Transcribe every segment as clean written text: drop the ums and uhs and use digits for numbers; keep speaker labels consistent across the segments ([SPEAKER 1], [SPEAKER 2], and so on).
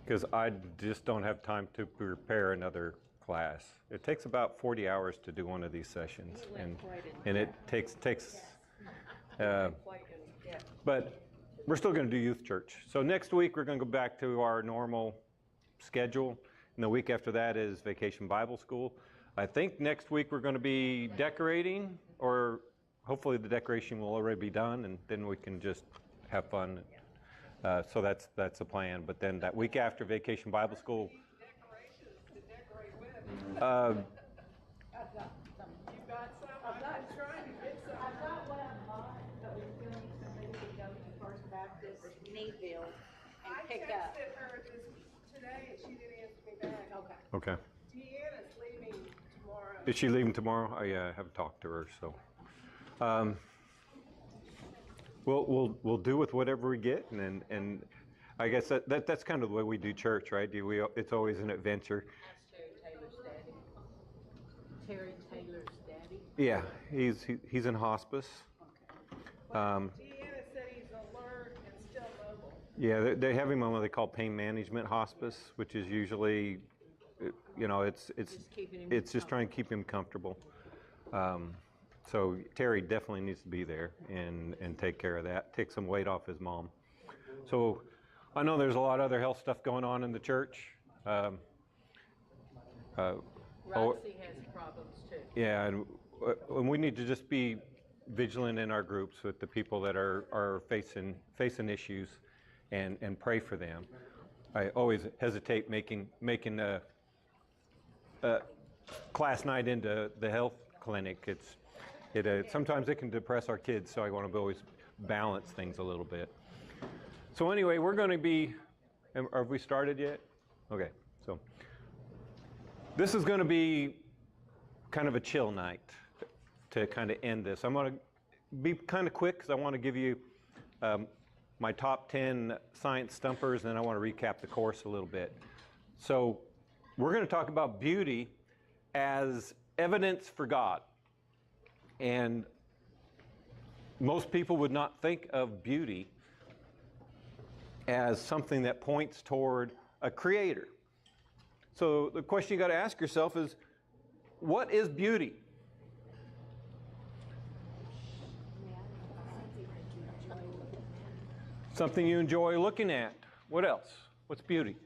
[SPEAKER 1] because I just don't have time to prepare another class. It takes about 40 hours to do one of these sessions, and it takes. But we're still going to do youth church. So next week we're going to go back to our normal schedule, and the week after that is Vacation Bible School. I think next week we're going to be decorating, or hopefully the decoration will already be done, and then we can just have fun. So that's the plan. But then that week after Vacation Bible School.
[SPEAKER 2] I've got some. You got some? I'm not trying to get some. I've got what I bought, but we still need somebody to go to First Baptist Needville and pick up. I texted her today and she didn't answer me back.
[SPEAKER 1] Okay.
[SPEAKER 2] Deanna's leaving tomorrow.
[SPEAKER 1] Is she leaving tomorrow? I haven't talked to her, so. We'll do with whatever we get, and I guess that's kind of the way we do church, right? It's always an adventure.
[SPEAKER 2] Terry Taylor's daddy?
[SPEAKER 1] Yeah, he's in hospice.
[SPEAKER 2] Deanna said he's alert and still mobile.
[SPEAKER 1] Yeah, they have him on what they call pain management hospice, which is usually, it's just trying to keep him comfortable. So Terry definitely needs to be there and take care of that, take some weight off his mom. So I know there's a lot of other health stuff going on in the church.
[SPEAKER 2] Roxy has problems too.
[SPEAKER 1] Yeah, and we need to just be vigilant in our groups with the people that are facing issues, and pray for them. I always hesitate making a class night into the health clinic. Sometimes it can depress our kids, so I want to always balance things a little bit. So anyway, we're going to be. Have we started yet? Okay, so. This is going to be kind of a chill night to kind of end this. I'm going to be kind of quick because I want to give you my top 10 science stumpers, and then I want to recap the course a little bit. So we're going to talk about beauty as evidence for God. And most people would not think of beauty as something that points toward a creator. So the question you got to ask yourself is, what is beauty? Something you enjoy looking at. What else? What's beauty?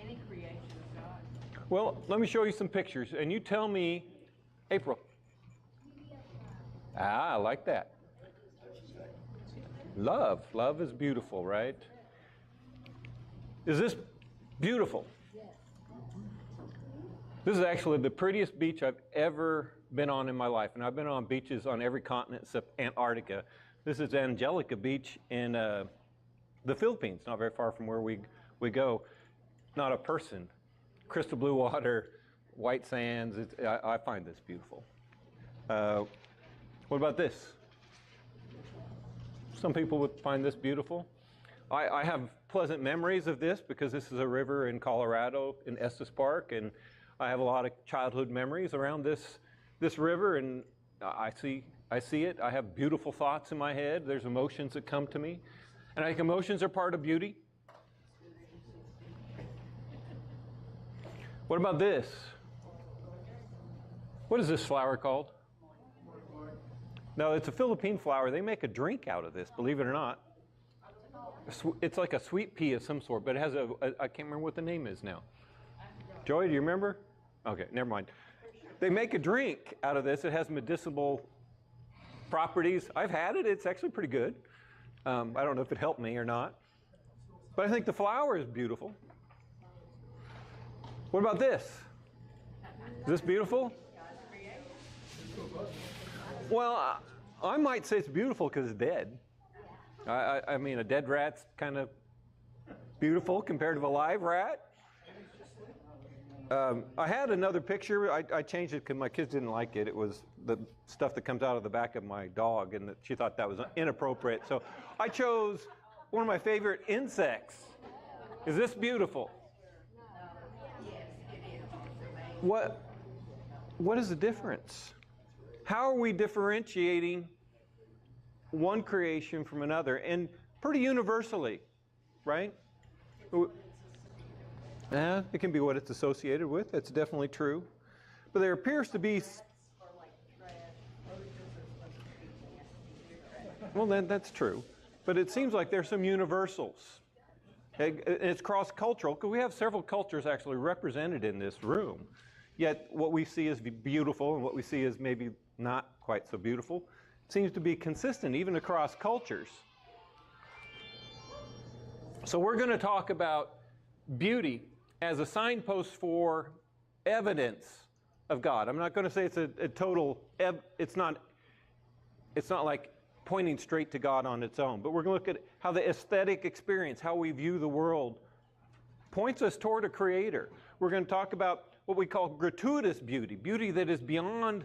[SPEAKER 2] Any creation of God.
[SPEAKER 1] Well, let me show you some pictures, and you tell me, April. I like that. Love. Love is beautiful, right? Is this beautiful?
[SPEAKER 2] Yes.
[SPEAKER 1] This is actually the prettiest beach I've ever been on in my life. And I've been on beaches on every continent except Antarctica. This is Angelica Beach in the Philippines, not very far from where we go. Not a person. Crystal blue water, white sands. I find this beautiful. What about this? Some people would find this beautiful. I have pleasant memories of this because this is a river in Colorado in Estes Park, and I have a lot of childhood memories around this river, and I see it. I have beautiful thoughts in my head. There's emotions that come to me, and I think emotions are part of beauty. What about this? What is this flower called? No, it's a Philippine flower. They make a drink out of this, believe it or not. It's like a sweet pea of some sort, but it has I can't remember what the name is now. Joy, do you remember? Okay, never mind. They make a drink out of this. It has medicinal properties. I've had it. It's actually pretty good. I don't know if it helped me or not. But I think the flower is beautiful. What about this? Is this beautiful? Well, I might say it's beautiful because it's dead. I mean, a dead rat's kind of beautiful compared to a live rat. I had another picture. I changed it because my kids didn't like it. It was the stuff that comes out of the back of my dog, and she thought that was inappropriate. So I chose one of my favorite insects. Is this beautiful? What is the difference? How are we differentiating one creation from another? And pretty universally, right? It can be what it's associated with. That's definitely true. But there appears to be... Well, then that's true. But it seems like there's some universals. It's cross-cultural, because we have several cultures actually represented in this room. Yet what we see as beautiful and what we see as maybe not quite so beautiful seems to be consistent even across cultures. So we're going to talk about beauty as a signpost for evidence of God. I'm not going to say it's a total, it's not like pointing straight to God on its own, but we're going to look at how the aesthetic experience, how we view the world, points us toward a creator. We're going to talk about what we call gratuitous beauty, beauty that is beyond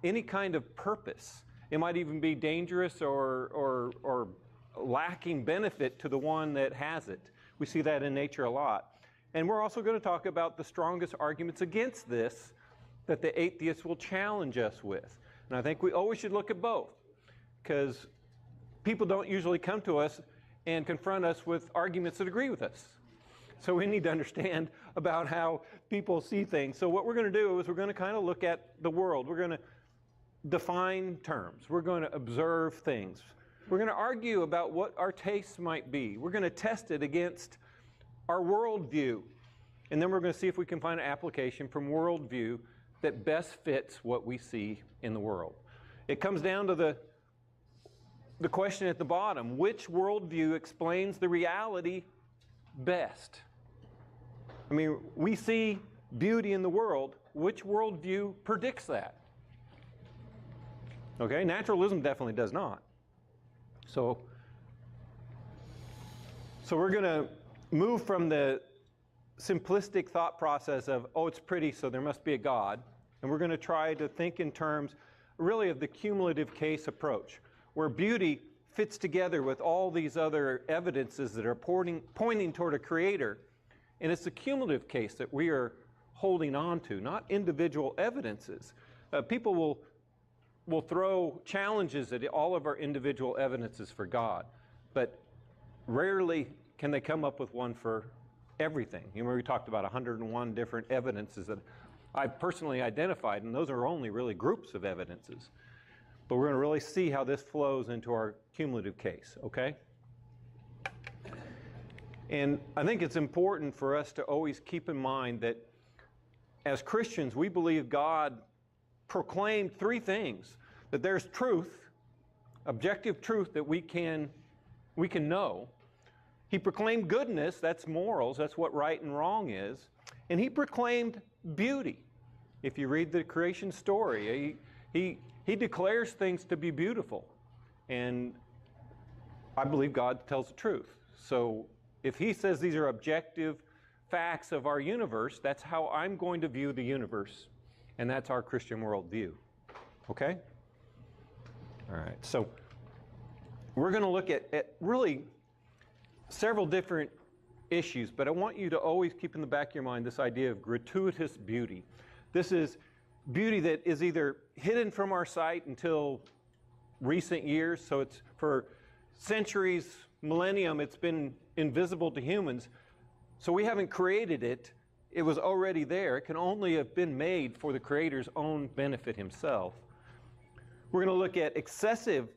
[SPEAKER 1] any kind of purpose. It might even be dangerous or lacking benefit to the one that has it. We see that in nature a lot. And we're also going to talk about the strongest arguments against this that the atheists will challenge us with. And I think we always should look at both, because people don't usually come to us and confront us with arguments that agree with us. So we need to understand about how people see things. So what we're going to do is we're going to kind of look at the world. We're going to define terms. We're going to observe things. We're going to argue about what our tastes might be. We're going to test it against our worldview. And then we're going to see if we can find an application from worldview that best fits what we see in the world. It comes down to the question at the bottom: which worldview explains the reality best? I mean, we see beauty in the world. Which worldview predicts that? Okay, naturalism definitely does not. So we're going to move from the simplistic thought process of, oh, it's pretty, so there must be a God, and we're going to try to think in terms really of the cumulative case approach, where beauty fits together with all these other evidences that are pointing toward a creator. And it's the cumulative case that we are holding on to, not individual evidences. People will throw challenges at all of our individual evidences for God, but rarely can they come up with one for everything. You know, we talked about 101 different evidences that I personally identified, and those are only really groups of evidences. But we're going to really see how this flows into our cumulative case, okay? And I think it's important for us to always keep in mind that as Christians, we believe God proclaimed three things: that there's truth, objective truth that we can know. He proclaimed goodness, that's morals, that's what right and wrong is. And he proclaimed beauty. If you read the creation story, he declares things to be beautiful. And I believe God tells the truth. So if he says these are objective facts of our universe, that's how I'm going to view the universe. And that's our Christian worldview. Okay? All right. So we're going to look at really several different issues, but I want you to always keep in the back of your mind this idea of gratuitous beauty. This is beauty that is either hidden from our sight until recent years, so it's for centuries, millennium, it's been invisible to humans, so we haven't created it. It was already there. It can only have been made for the Creator's own benefit himself. We're going to look at excessive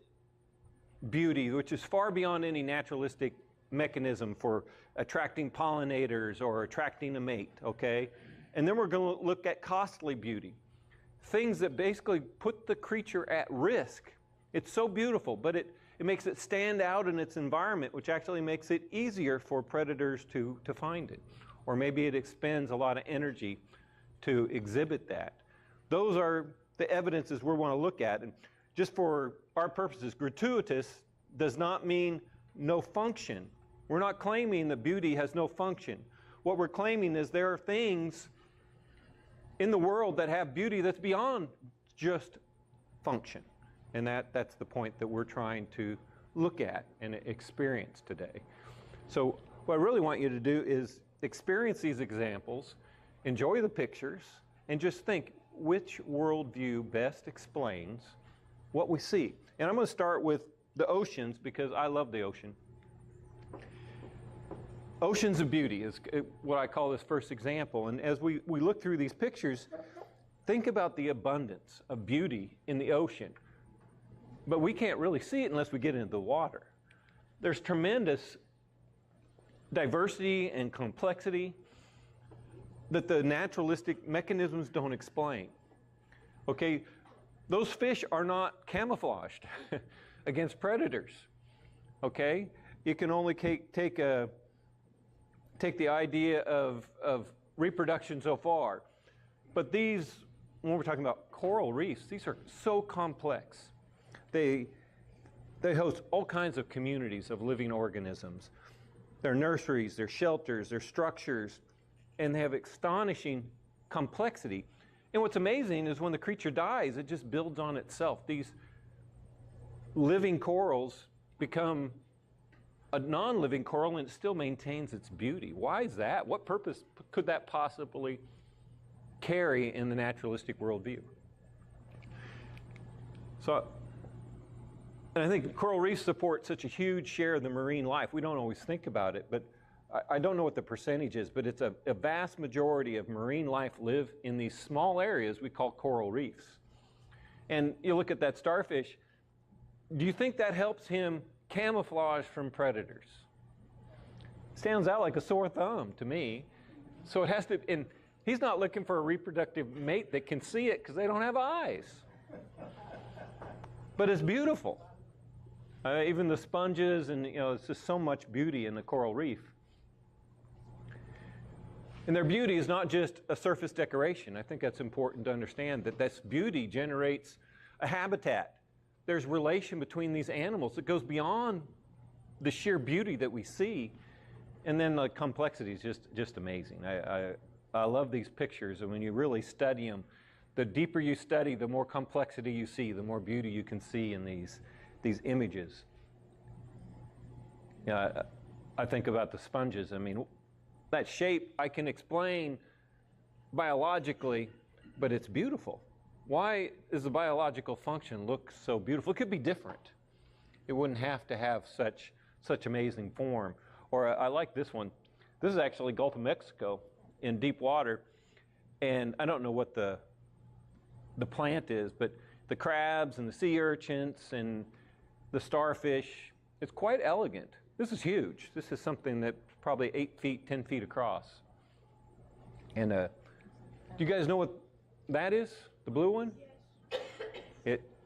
[SPEAKER 1] beauty, which is far beyond any naturalistic mechanism for attracting pollinators or attracting a mate, okay? And then we're going to look at costly beauty, things that basically put the creature at risk. It's so beautiful, but it makes it stand out in its environment, which actually makes it easier for predators to find it. Or maybe it expends a lot of energy to exhibit that. Those are the evidences we want to look at. And just for our purposes, gratuitous does not mean no function. We're not claiming that beauty has no function. What we're claiming is there are things in the world that have beauty that's beyond just function. And that's the point that we're trying to look at and experience today. So what I really want you to do is experience these examples, enjoy the pictures, and just think which worldview best explains what we see. And I'm going to start with the oceans because I love the ocean. Oceans of beauty is what I call this first example. And as we look through these pictures, think about the abundance of beauty in the ocean. But we can't really see it unless we get into the water. There's tremendous diversity and complexity that the naturalistic mechanisms don't explain. Okay, those fish are not camouflaged against predators. Okay, you can only take the idea of reproduction so far. But these, when we're talking about coral reefs, these are so complex. They host all kinds of communities of living organisms. They're nurseries, they're shelters, they're structures, and they have astonishing complexity. And what's amazing is when the creature dies, it just builds on itself. These living corals become a non-living coral and it still maintains its beauty. Why is that? What purpose could that possibly carry in the naturalistic worldview? And I think coral reefs support such a huge share of the marine life. We don't always think about it, but I don't know what the percentage is, but it's a vast majority of marine life live in these small areas we call coral reefs. And you look at that starfish, do you think that helps him camouflage from predators? Stands out like a sore thumb to me. So it has to, and he's not looking for a reproductive mate that can see it because they don't have eyes. But it's beautiful. Even the sponges, and it's just so much beauty in the coral reef. And their beauty is not just a surface decoration. I think that's important to understand, that this beauty generates a habitat. There's relation between these animals that goes beyond the sheer beauty that we see. And then the complexity is just amazing. I love these pictures, and when you really study them, the deeper you study, the more complexity you see, the more beauty you can see in these images. Yeah, I think about the sponges. I mean, that shape I can explain biologically, but it's beautiful. Why does the biological function look so beautiful? It could be different. It wouldn't have to have such amazing form. Or I like this one. This is actually Gulf of Mexico in deep water, and I don't know what the plant is, but the crabs and the sea urchins and the starfish, it's quite elegant. This is huge. This is something that's probably 8 feet, 10 feet across. And do you guys know what that is? The blue one?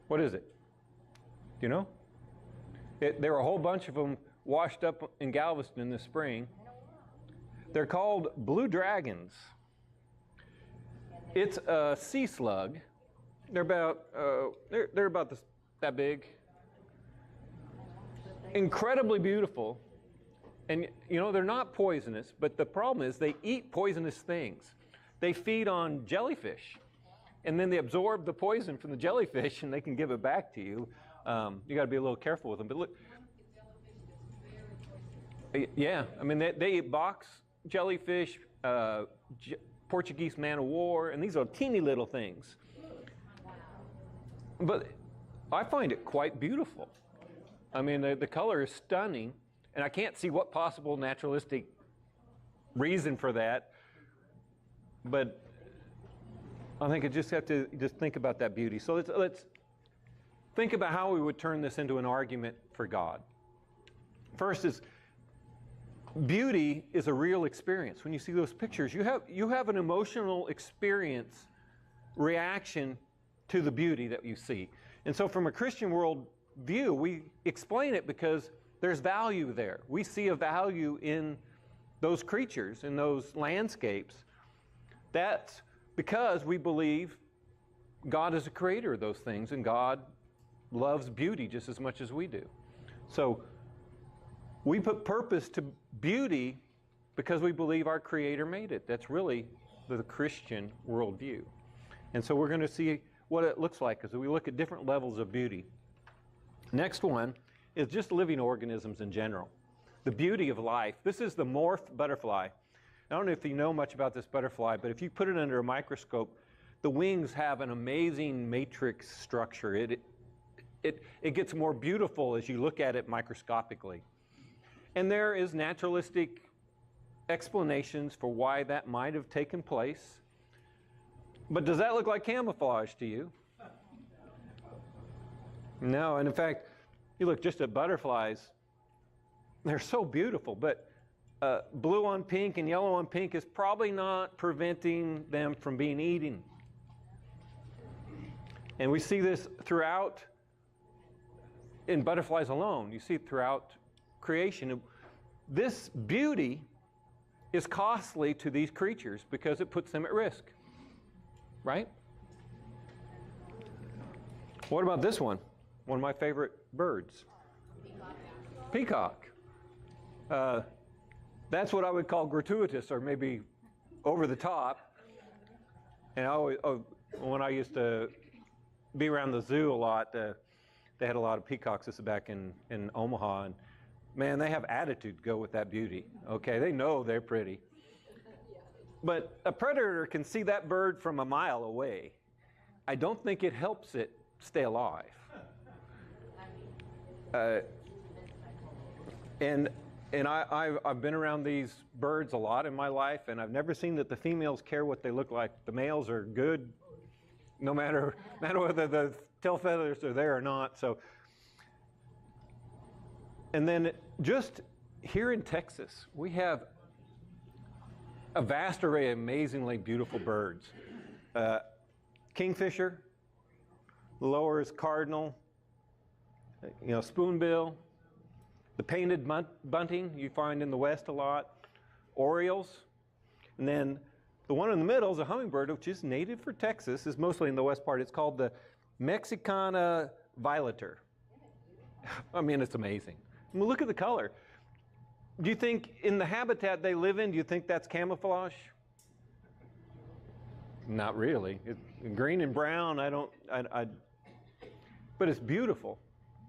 [SPEAKER 1] What is it? Do you know? There were a whole bunch of them washed up in Galveston this spring. They're called blue dragons. It's a sea slug. They're about that big. Incredibly beautiful. And they're not poisonous, but the problem is they eat poisonous things. They feed on jellyfish, and then they absorb the poison from the jellyfish and they can give it back to you. You got to be a little careful with them. But look, yeah, I mean they eat box jellyfish, Portuguese man-o'-war, and these are teeny little things. But I find it quite beautiful. I mean, the color is stunning, and I can't see what possible naturalistic reason for that. But I think I just have to think about that beauty. So let's think about how we would turn this into an argument for God. First is, beauty is a real experience. When you see those pictures, you have an emotional experience, reaction to the beauty that you see. And so from a Christian world view, we explain it because there's value there. We see a value in those creatures, in those landscapes. That's because we believe God is the creator of those things, and God loves beauty just as much as we do. So we put purpose to beauty because we believe our Creator made it. That's really the Christian worldview. And so we're going to see what it looks like as we look at different levels of beauty. Next one is just living organisms in general. The beauty of life. This is the morph butterfly. I don't know if you know much about this butterfly, but if you put it under a microscope, the wings have an amazing matrix structure. It gets more beautiful as you look at it microscopically. And there is naturalistic explanations for why that might have taken place. But does that look like camouflage to you? No, and in fact, you look just at butterflies, they're so beautiful, but blue on pink and yellow on pink is probably not preventing them from being eaten. And we see this throughout, in butterflies alone. You see it throughout creation. This beauty is costly to these creatures because it puts them at risk, right? What about this one? One of my favorite birds. Peacock. That's what I would call gratuitous, or maybe over the top. And I always, when I used to be around the zoo a lot, they had a lot of peacocks. This is back in Omaha, and man, they have attitude to go with that beauty. Okay, they know they're pretty. But a predator can see that bird from a mile away. I don't think it helps it stay alive. And I've been around these birds a lot in my life, and I've never seen that the females care what they look like. The males are good, no matter whether the tail feathers are there or not. So, and then just here in Texas, we have a vast array of amazingly beautiful birds. Kingfisher, the lower is cardinal, spoonbill. The painted bunting you find in the West a lot, orioles, and then the one in the middle is a hummingbird, which is native for Texas, is mostly in the west part. It's called the Mexicana violator. I mean, it's amazing. I mean, look at the color. Do you think in the habitat they live in, do you think that's camouflage? Not really. Green and brown, but it's beautiful.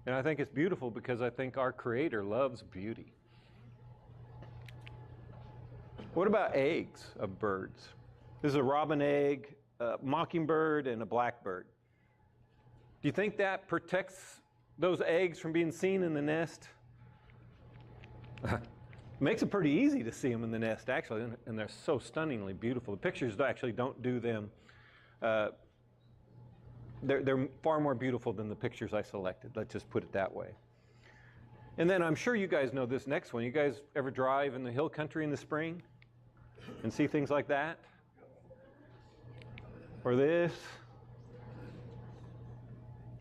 [SPEAKER 1] And I think it's beautiful because I think our Creator loves beauty. What about eggs of birds? This is a robin egg, a mockingbird, and a blackbird. Do you think that protects those eggs from being seen in the nest? Makes it pretty easy to see them in the nest, actually, and they're so stunningly beautiful. The pictures actually don't do them. They're far more beautiful than the pictures I selected. Let's just put it that way. And then I'm sure you guys know this next one. You guys ever drive in the hill country in the spring and see things like that? Or this?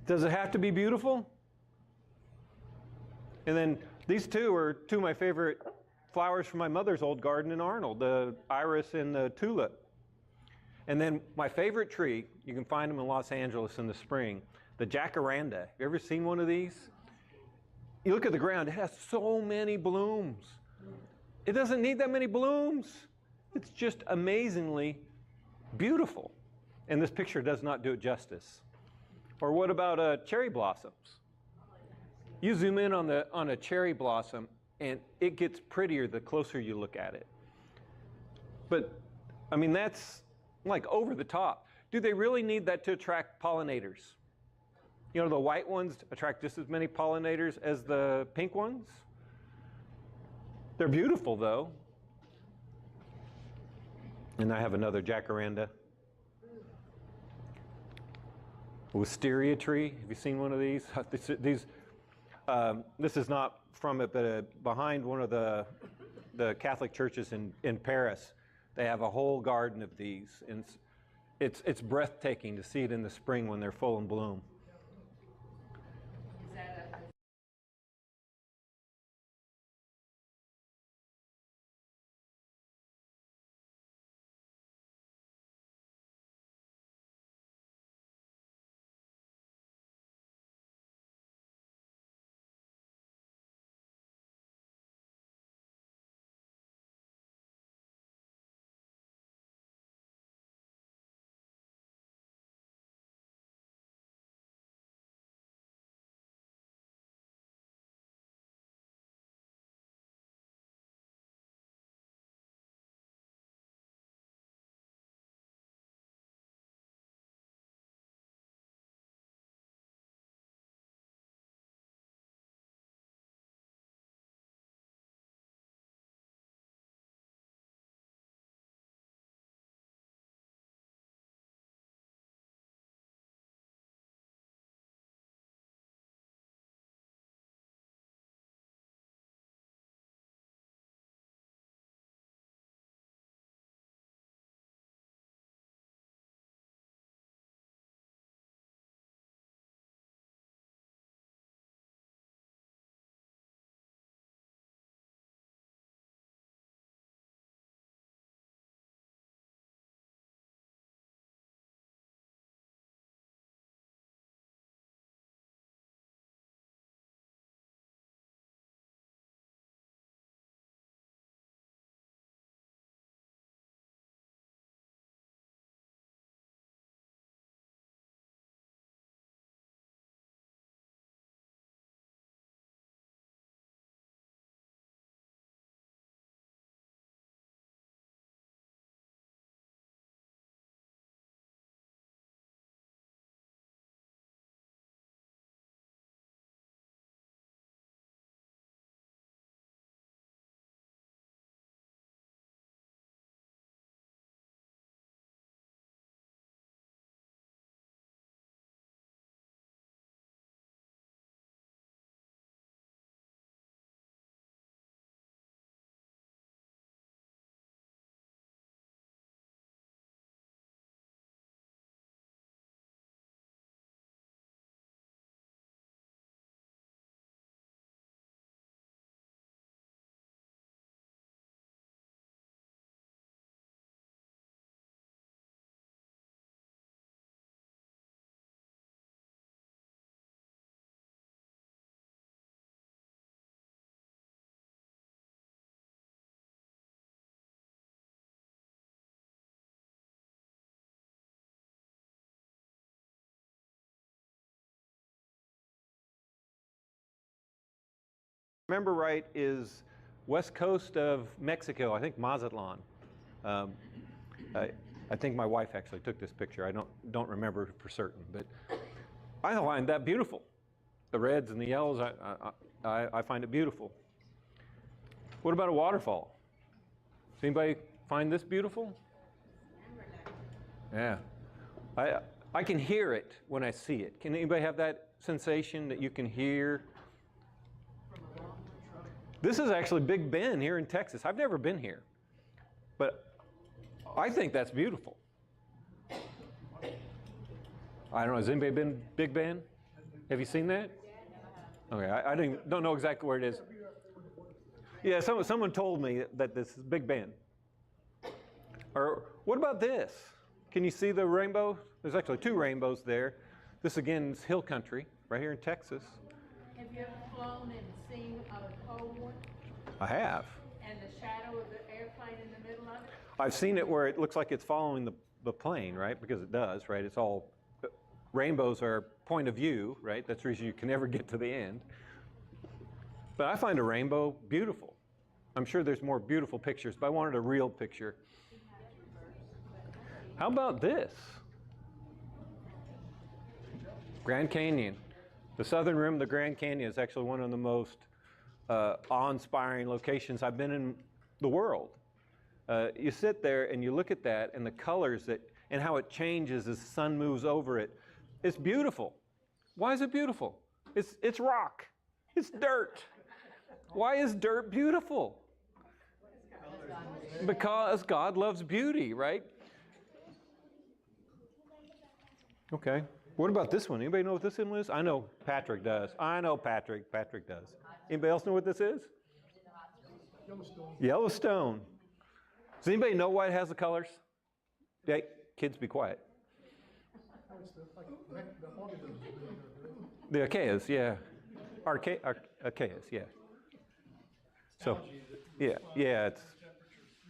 [SPEAKER 1] Does it have to be beautiful? And then these two are two of my favorite flowers from my mother's old garden in Arnold, the iris and the tulip. And then my favorite tree, you can find them in Los Angeles in the spring, the jacaranda. Have you ever seen one of these? You look at the ground, it has so many blooms. It doesn't need that many blooms. It's just amazingly beautiful. And this picture does not do it justice. Or what about cherry blossoms? You zoom in on a cherry blossom, and it gets prettier the closer you look at it. But, I mean, that's like over the top. Do they really need that to attract pollinators? The white ones attract just as many pollinators as the pink ones. They're beautiful, though. And I have another jacaranda. A wisteria tree. Have you seen one of these? This is not from it, but behind one of the Catholic churches in Paris, they have a whole garden of these, and it's breathtaking to see it in the spring when they're full in bloom. remember right, is west coast of Mexico. I think Mazatlan. I think my wife actually took this picture. I don't remember for certain, but I find that beautiful. The reds and the yellows, I find it beautiful. What about a waterfall? Does anybody find this beautiful? Yeah. I can hear it when I see it. Can anybody have that sensation that you can hear? This is actually Big Bend here in Texas. I've never been here, but I think that's beautiful. I don't know, has anybody been Big Bend? Have you seen that? Okay, I don't know exactly where it is. Yeah, someone told me that this is Big Bend. Or what about this? Can you see the rainbow? There's actually two rainbows there. This again is hill country, right here in Texas.
[SPEAKER 2] Have you ever flown and seen a cold one?
[SPEAKER 1] I have.
[SPEAKER 2] And the shadow of the airplane in the middle of it?
[SPEAKER 1] I've seen it where it looks like it's following the plane, right? Because it does, right? It's all, rainbows are point of view, right? That's the reason you can never get to the end. But I find a rainbow beautiful. I'm sure there's more beautiful pictures, but I wanted a real picture. How about this? Grand Canyon. The southern rim of the Grand Canyon is actually one of the most awe-inspiring locations I've been in the world. You sit there and you look at that and the colors and how it changes as the sun moves over it. It's beautiful. Why is it beautiful? It's rock. It's dirt. Why is dirt beautiful? Because God loves beauty, right? Okay. What about this one? Anybody know what this one is? I know Patrick does. I know Patrick does. Anybody else know what this is? Yellowstone. Yellowstone. Does anybody know why it has the colors? Yeah, kids, be quiet. The Achaeas, yeah. Achaeas, yeah. So, yeah, it's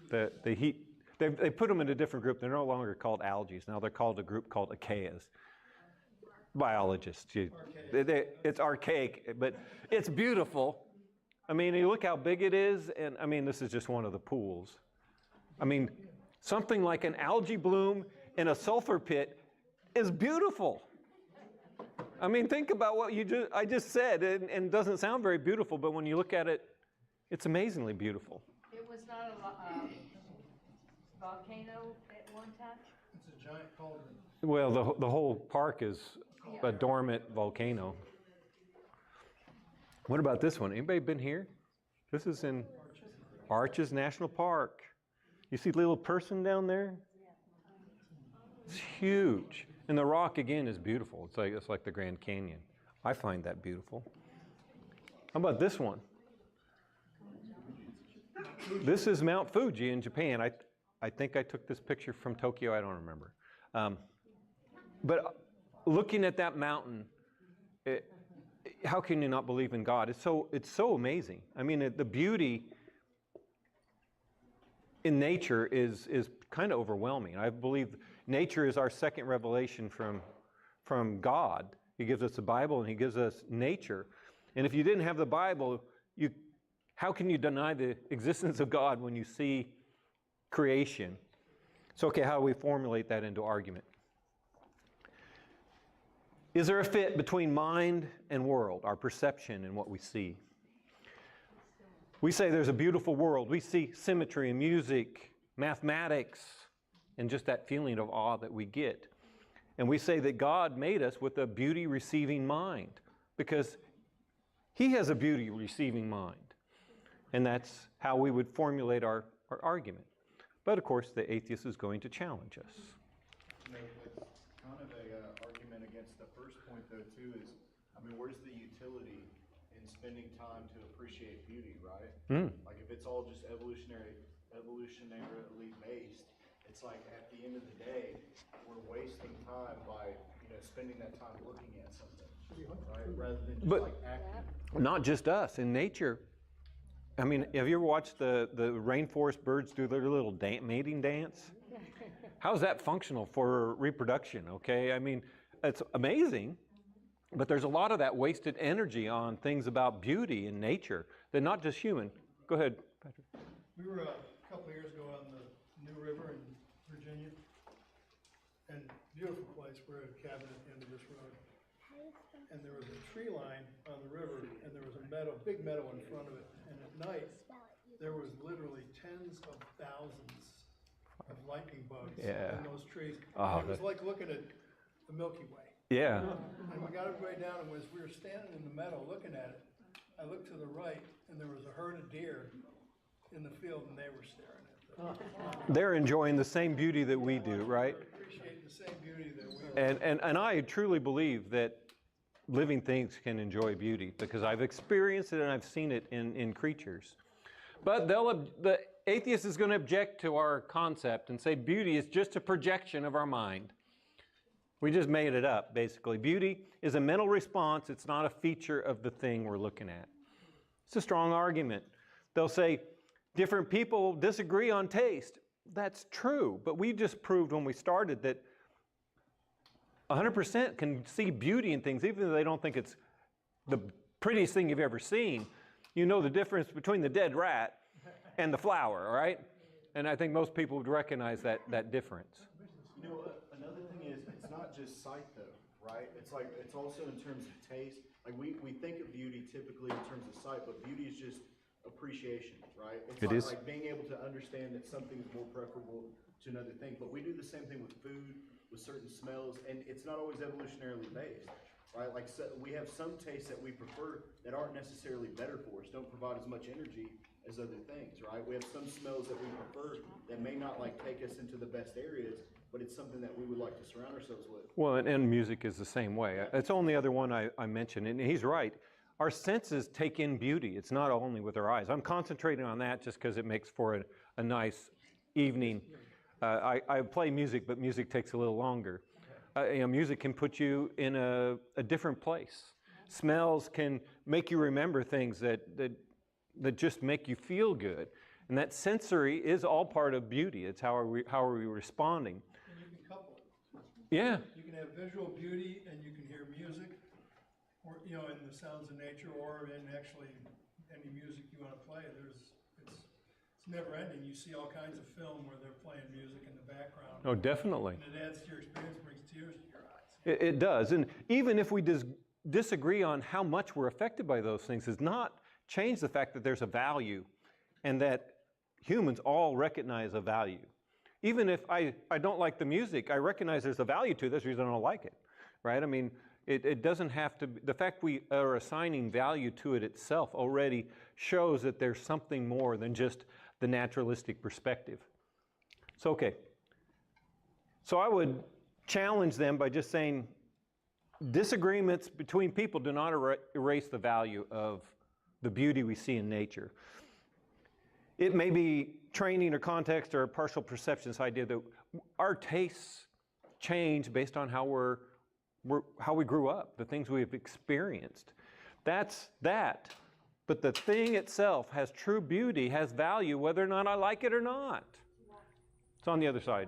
[SPEAKER 1] the heat. They put them in a different group. They're no longer called algae. Now they're called a group called Achaeas. Biologists. It's archaic, but it's beautiful. I mean, you look how big it is, and I mean, this is just one of the pools. I mean, something like an algae bloom in a sulfur pit is beautiful. I mean, think about what I just said, and it doesn't sound very beautiful, but when you look at it, it's amazingly beautiful.
[SPEAKER 2] It was not a volcano at one time?
[SPEAKER 3] It's a giant cauldron.
[SPEAKER 1] Well, the whole park is a dormant volcano. What about this one? Anybody been here? This is in Arches National Park. You see the little person down there? It's huge. And the rock, again, is beautiful. It's like the Grand Canyon. I find that beautiful. How about this one? This is Mount Fuji in Japan. I think I took this picture from Tokyo. I don't remember. But looking at that mountain, how can you not believe in God? It's so amazing. I mean, the beauty in nature is kind of overwhelming. I believe nature is our second revelation from God. He gives us the Bible and He gives us nature. And if you didn't have the Bible, how can you deny the existence of God when you see creation? So, okay, how do we formulate that into argument? Is there a fit between mind and world, our perception and what we see? We say there's a beautiful world. We see symmetry in music, mathematics, and just that feeling of awe that we get. And we say that God made us with a beauty-receiving mind because He has a beauty-receiving mind. And that's how we would formulate our argument. But of course, the atheist is going to challenge us.
[SPEAKER 3] Kind of a argument against the first point, though, too, is, I mean, where's the utility in spending time to appreciate beauty, right? Like, if it's all just evolutionarily based, it's like, at the end of the day, we're wasting time by, spending that time looking at something, right? Rather than just, like, acting.
[SPEAKER 1] Not just us. In nature, I mean, have you ever watched the rainforest birds do their little mating dance? How's that functional for reproduction, okay? I mean, it's amazing. But there's a lot of that wasted energy on things about beauty and nature that not just human. Go ahead, Patrick.
[SPEAKER 4] We were a couple of years ago on the New River in Virginia, and beautiful place. We're at a cabin at the end of this road, and there was a tree line on the river, and there was a meadow, big meadow in front of it, and at night, there was literally tens of thousands of lightning bugs in those trees.
[SPEAKER 1] Oh,
[SPEAKER 4] it was like looking at the Milky Way.
[SPEAKER 1] Yeah.
[SPEAKER 4] And we got everybody down, and as we were standing in the meadow looking at it, I looked to the right, and there was a herd of deer in the field, and they were staring at them.
[SPEAKER 1] They're enjoying the same beauty that we do, right?
[SPEAKER 4] They're appreciating the same beauty that we are.
[SPEAKER 1] And I truly believe that living things can enjoy beauty because I've experienced it and I've seen it in creatures. But the atheist is going to object to our concept and say beauty is just a projection of our mind. We just made it up, basically. Beauty is a mental response. It's not a feature of the thing we're looking at. It's a strong argument. They'll say different people disagree on taste. That's true, but we just proved when we started that 100% can see beauty in things, even though they don't think it's the prettiest thing you've ever seen. You know the difference between the dead rat and the flower, right? And I think most people would recognize that difference.
[SPEAKER 3] You know, another thing is, it's not just sight though, right? It's also in terms of taste. Like we think of beauty typically in terms of sight, but beauty is just appreciation, right? It's like being able to understand that something is more preferable to another thing. But we do the same thing with food, with certain smells, and it's not always evolutionarily based, right? Like we have some tastes that we prefer that aren't necessarily better for us, don't provide as much energy as other things, right? We have some smells that we prefer that may not like take us into the best areas, but it's something that we would like to surround ourselves with.
[SPEAKER 1] Well, and music is the same way. It's the only other one I mentioned, and he's right. Our senses take in beauty. It's not only with our eyes. I'm concentrating on that just because it makes for a nice evening. I play music, but music takes a little longer. Music can put you in a different place. Smells can make you remember things that just make you feel good. And that sensory is all part of beauty. It's how are we responding.
[SPEAKER 4] And you can couple it.
[SPEAKER 1] Yeah.
[SPEAKER 4] You can have visual beauty and you can hear music, or in the sounds of nature, or in actually any music you want to play. It's never ending. You see all kinds of film where they're playing music in the background.
[SPEAKER 1] Oh, definitely.
[SPEAKER 4] And it adds to your experience, brings tears to your eyes.
[SPEAKER 1] It does. And even if we disagree on how much we're affected by those things, does not change the fact that there's a value and that humans all recognize a value. Even if I don't like the music, I recognize there's a value to it. That's the reason I don't like it, right? I mean, it doesn't have to, the fact we are assigning value to it itself already shows that there's something more than just the naturalistic perspective. So, okay. So I would challenge them by just saying disagreements between people do not erase the value of the beauty we see in nature. It may be training or context or a partial perception, this idea that our tastes change based on how how we grew up, the things we've experienced. That's that. But the thing itself has true beauty, has value, whether or not I like it or not. It's on the other side.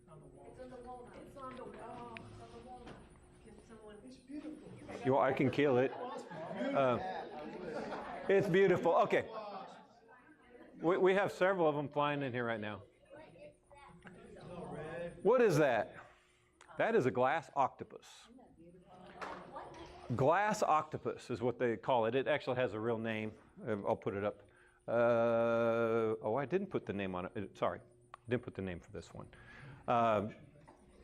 [SPEAKER 5] It's on the wall. It's on the wall. It's on the wall. Can someone?
[SPEAKER 4] It's beautiful.
[SPEAKER 1] I can kill it. It's beautiful. Okay. We have several of them flying in here right now. What is that? That is a glass octopus. Glass octopus is what they call it. It actually has a real name. I'll put it up. I didn't put the name on it. Sorry, didn't put the name for this one.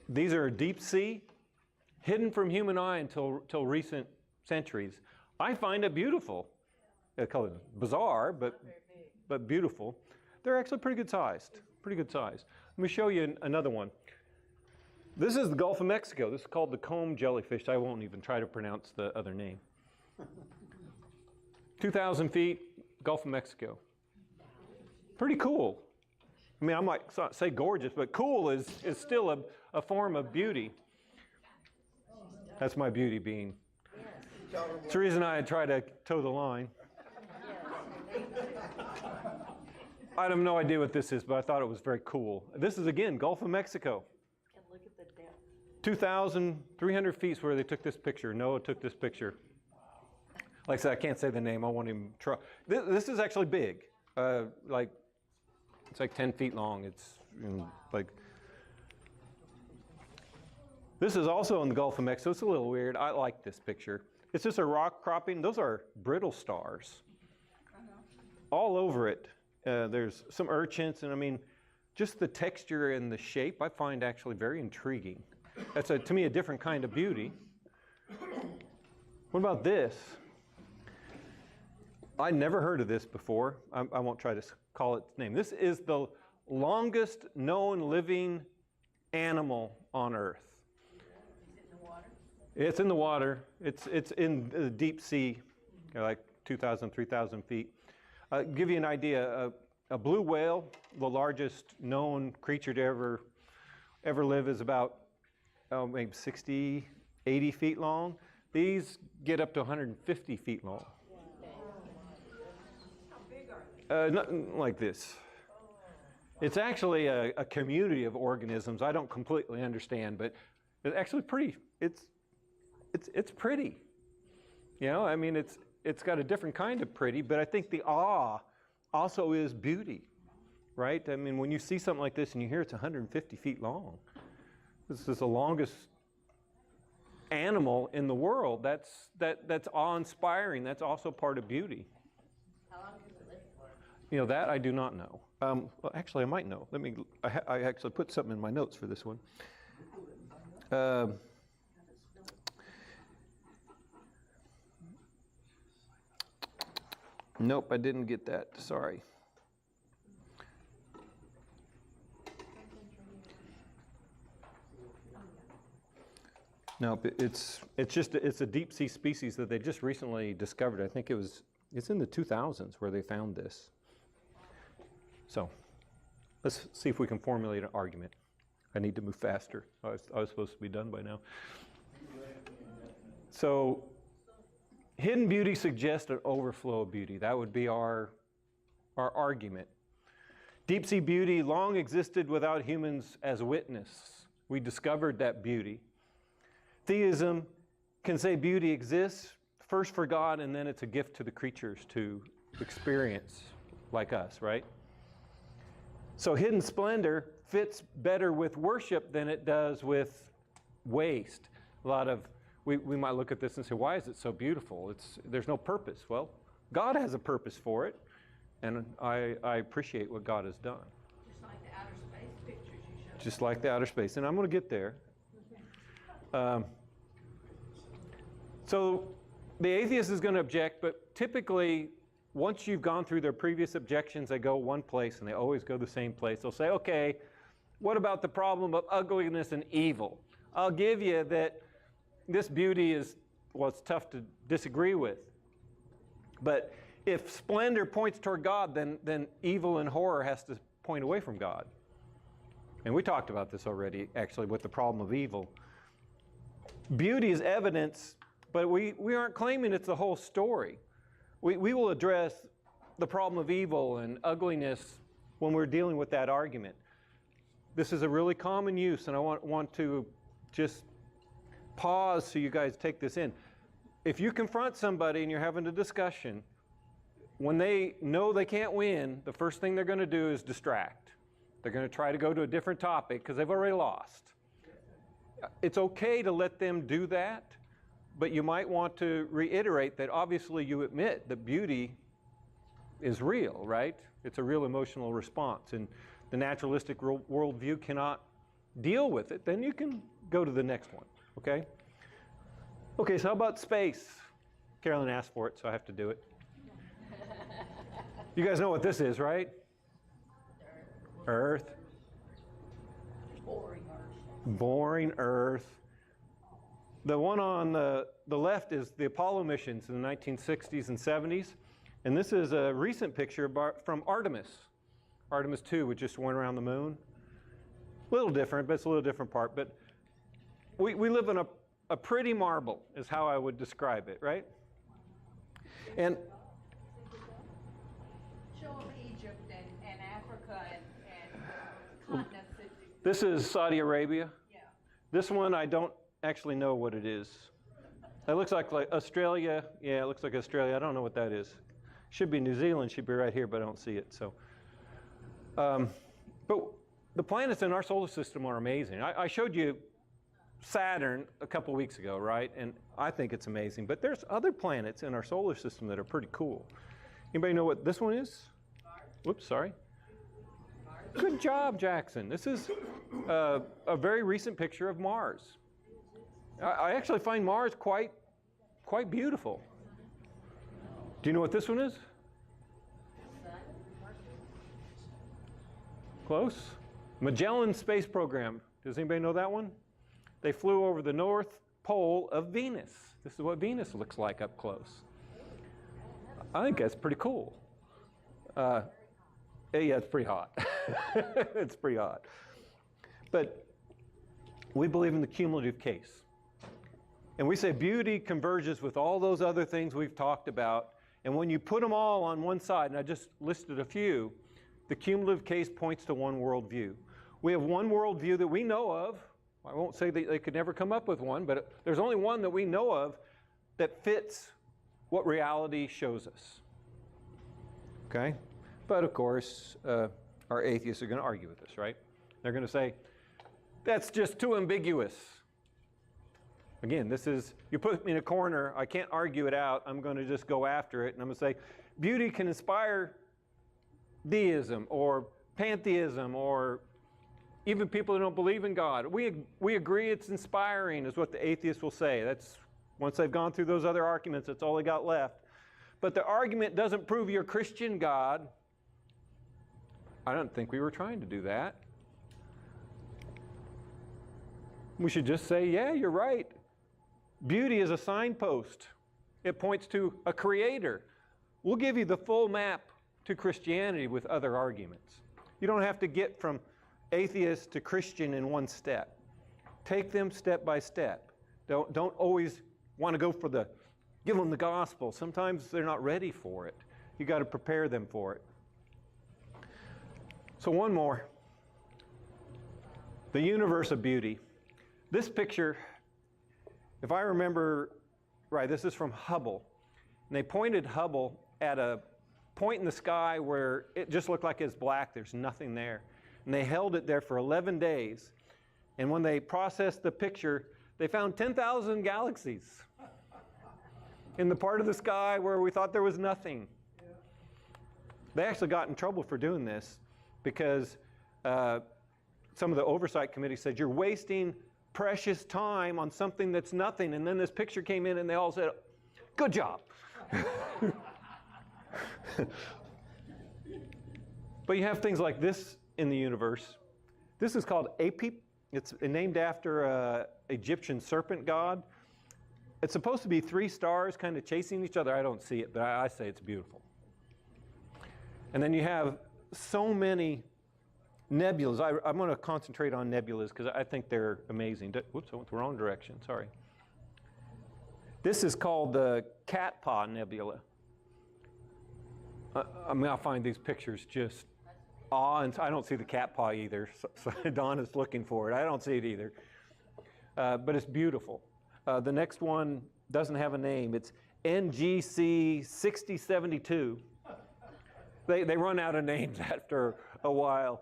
[SPEAKER 1] These are deep sea, hidden from human eye until recent centuries. I find it beautiful. They call it bizarre, but beautiful. They're actually pretty good sized. Pretty good size. Let me show you another one. This is the Gulf of Mexico. This is called the comb jellyfish. I won't even try to pronounce the other name. 2,000 feet, Gulf of Mexico. Pretty cool. I mean, I might say gorgeous, but cool is still a form of beauty. That's my beauty being. It's the reason I try to toe the line. I have no idea what this is, but I thought it was very cool. This is, again, Gulf of Mexico.
[SPEAKER 5] And look at the depth.
[SPEAKER 1] 2,300 feet is where they took this picture. Noah took this picture. Like I said, I can't say the name. I won't even try. This is actually big. Like, it's like 10 feet long. It's like, this is also in the Gulf of Mexico. It's a little weird. I like this picture. It's just a rock cropping. Those are brittle stars. All over it. There's some urchins, and I mean, just the texture and the shape I find actually very intriguing. That's, to me, a different kind of beauty. What about this? I never heard of this before. I won't try to call its name. This is the longest known living animal on Earth. It's in the water. It's in the deep sea, like 2,000, 3,000 feet. Give you an idea, a blue whale, the largest known creature to ever live, is about maybe 60, 80 feet long. These get up to 150 feet long.
[SPEAKER 5] How big are they?
[SPEAKER 1] Nothing like this. It's actually a community of organisms. I don't completely understand, but it's actually pretty. It's pretty. You know, I mean, it's got a different kind of pretty, but I think the awe also is beauty, right? I mean, when you see something like this and you hear it's 150 feet long, this is the longest animal in the world. That's awe-inspiring. That's also part of beauty.
[SPEAKER 2] How long does it live for?
[SPEAKER 1] You know, that I do not know. Well, actually, I might know. I actually put something in my notes for this one. Nope, I didn't get that. Sorry. Nope, it's a deep sea species that they just recently discovered. I think it's in the 2000s where they found this. So let's see if we can formulate an argument. I need to move faster. I was supposed to be done by now. So hidden beauty suggests an overflow of beauty. That would be our argument. Deep sea beauty long existed without humans as witness. We discovered that beauty. Theism can say beauty exists first for God, and then it's a gift to the creatures to experience like us, right? So hidden splendor fits better with worship than it does with waste. We might look at this and say, why is it so beautiful? There's no purpose. Well, God has a purpose for it, and I appreciate what God has done.
[SPEAKER 5] Just like the outer space pictures you showed.
[SPEAKER 1] Just like the outer space, and I'm going to get there. So the atheist is going to object, but typically, once you've gone through their previous objections, they go one place, and they always go the same place. They'll say, okay, what about the problem of ugliness and evil? I'll give you that this beauty it's tough to disagree with. But if splendor points toward God, then evil and horror has to point away from God. And we talked about this already, actually, with the problem of evil. Beauty is evidence, but we aren't claiming it's the whole story. We will address the problem of evil and ugliness when we're dealing with that argument. This is a really common use, and I want to just pause so you guys take this in. If you confront somebody and you're having a discussion, when they know they can't win, the first thing they're going to do is distract. They're going to try to go to a different topic because they've already lost. It's okay to let them do that, but you might want to reiterate that obviously you admit that beauty is real, right? It's a real emotional response, and the naturalistic worldview cannot deal with it. Then you can go to the next one, okay? Okay, so how about space? Carolyn asked for it, so I have to do it. You guys know what this is, right? Earth.
[SPEAKER 2] Boring Earth.
[SPEAKER 1] Boring Earth. The one on the left is the Apollo missions in the 1960s and 70s. And this is a recent picture from Artemis. Artemis 2, which just went around the moon. A little different, but it's a little different part. But we live in a pretty marble, is how I would describe it, right? And
[SPEAKER 2] Show them Egypt and Africa and continents.
[SPEAKER 1] this is Saudi Arabia.
[SPEAKER 2] Yeah.
[SPEAKER 1] This one, I don't actually know what it is. It looks like Australia. Yeah, it looks like Australia. I don't know what that is. Should be New Zealand, should be right here, but I don't see it. So, but the planets in our solar system are amazing. I showed you Saturn a couple weeks ago, right? And I think it's amazing. But there's other planets in our solar system that are pretty cool. Anybody know what this one is? Whoops, sorry. Good job, Jackson. This is a very recent picture of Mars. I actually find Mars quite beautiful. Do you know what this one is? Close. Magellan Space Program. Does anybody know that one? They flew over the North Pole of Venus. This is what Venus looks like up close. I think that's pretty cool. Yeah, it's pretty hot. It's pretty hot. But we believe in the cumulative case. And we say beauty converges with all those other things we've talked about. And when you put them all on one side, and I just listed a few, the cumulative case points to one worldview. We have one worldview that we know of. I won't say that they could never come up with one, but there's only one that we know of that fits what reality shows us. Okay? But of course, our atheists are going to argue with us, right? They're going to say, that's just too ambiguous. Again, this is, you put me in a corner, I can't argue it out, I'm going to just go after it, and I'm going to say, beauty can inspire deism or pantheism or even people who don't believe in God. We agree it's inspiring is what the atheists will say. That's, once they've gone through those other arguments, that's all they got left. But the argument doesn't prove you're Christian God. I don't think we were trying to do that. We should just say, yeah, you're right. Beauty is a signpost. It points to a creator. We'll give you the full map to Christianity with other arguments. You don't have to get from atheist to Christian in one step. Take them step by step. Don't always want to go for give them the gospel. Sometimes they're not ready for it. You got to prepare them for it. So one more. The universe of beauty. This picture, if I remember right, this is from Hubble. And they pointed Hubble at a point in the sky where it just looked like it's black. There's nothing there. And they held it there for 11 days. And when they processed the picture, they found 10,000 galaxies in the part of the sky where we thought there was nothing. They actually got in trouble for doing this because some of the oversight committee said, you're wasting precious time on something that's nothing. And then this picture came in and they all said, good job. But you have things like this in the universe. This is called Apep. It's named after an Egyptian serpent god. It's supposed to be 3 stars kind of chasing each other. I don't see it, but I say it's beautiful. And then you have so many nebulas. I'm going to concentrate on nebulas because I think they're amazing. Whoops, I went the wrong direction. Sorry. This is called the Cat Paw Nebula. I find these pictures just awe, and I don't see the cat paw either. So Don is looking for it. I don't see it either. But it's beautiful. The next one doesn't have a name. It's NGC 6072. They run out of names after a while.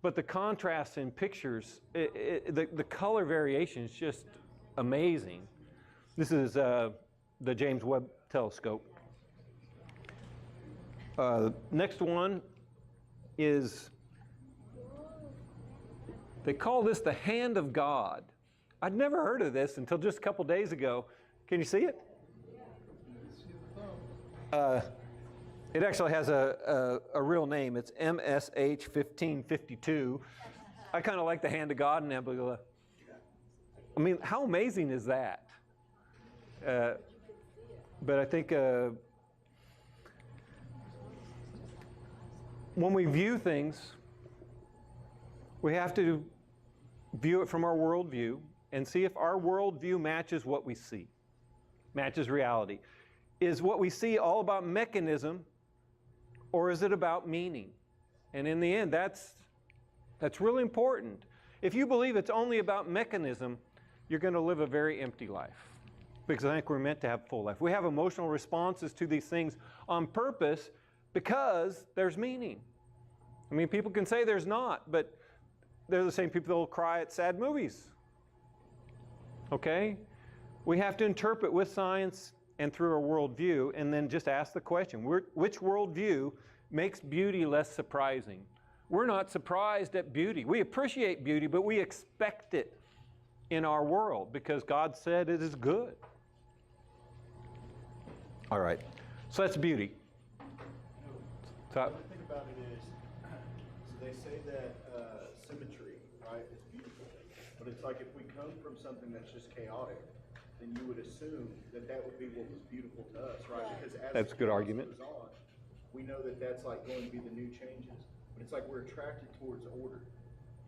[SPEAKER 1] But the contrast in pictures, the color variation is just amazing. This is the James Webb Telescope. Next one is, they call this the hand of God. I'd never heard of this until just a couple days ago. Can you see it? It actually has a real name. It's MSH 1552. I kind of like the hand of God nebula. I mean, how amazing is that? But I think when we view things, we have to view it from our worldview and see if our worldview matches what we see, matches reality. Is what we see all about mechanism, or is it about meaning? And in the end, that's really important. If you believe it's only about mechanism, you're going to live a very empty life. Because I think we're meant to have full life. We have emotional responses to these things on purpose because there's meaning. I mean, people can say there's not, but they're the same people that will cry at sad movies. Okay? We have to interpret with science and through our worldview, and then just ask the question, which worldview makes beauty less surprising? We're not surprised at beauty. We appreciate beauty, but we expect it in our world because God said it is good. All right, so that's beauty.
[SPEAKER 3] The other thing about it is, so they say that symmetry, right, is beautiful. But it's like if we come from something that's just chaotic, then you would assume that that would be what was beautiful to us, right? Because as
[SPEAKER 1] that's a good argument.
[SPEAKER 3] Goes on, we know that that's like going to be the new changes. But it's like we're attracted towards order.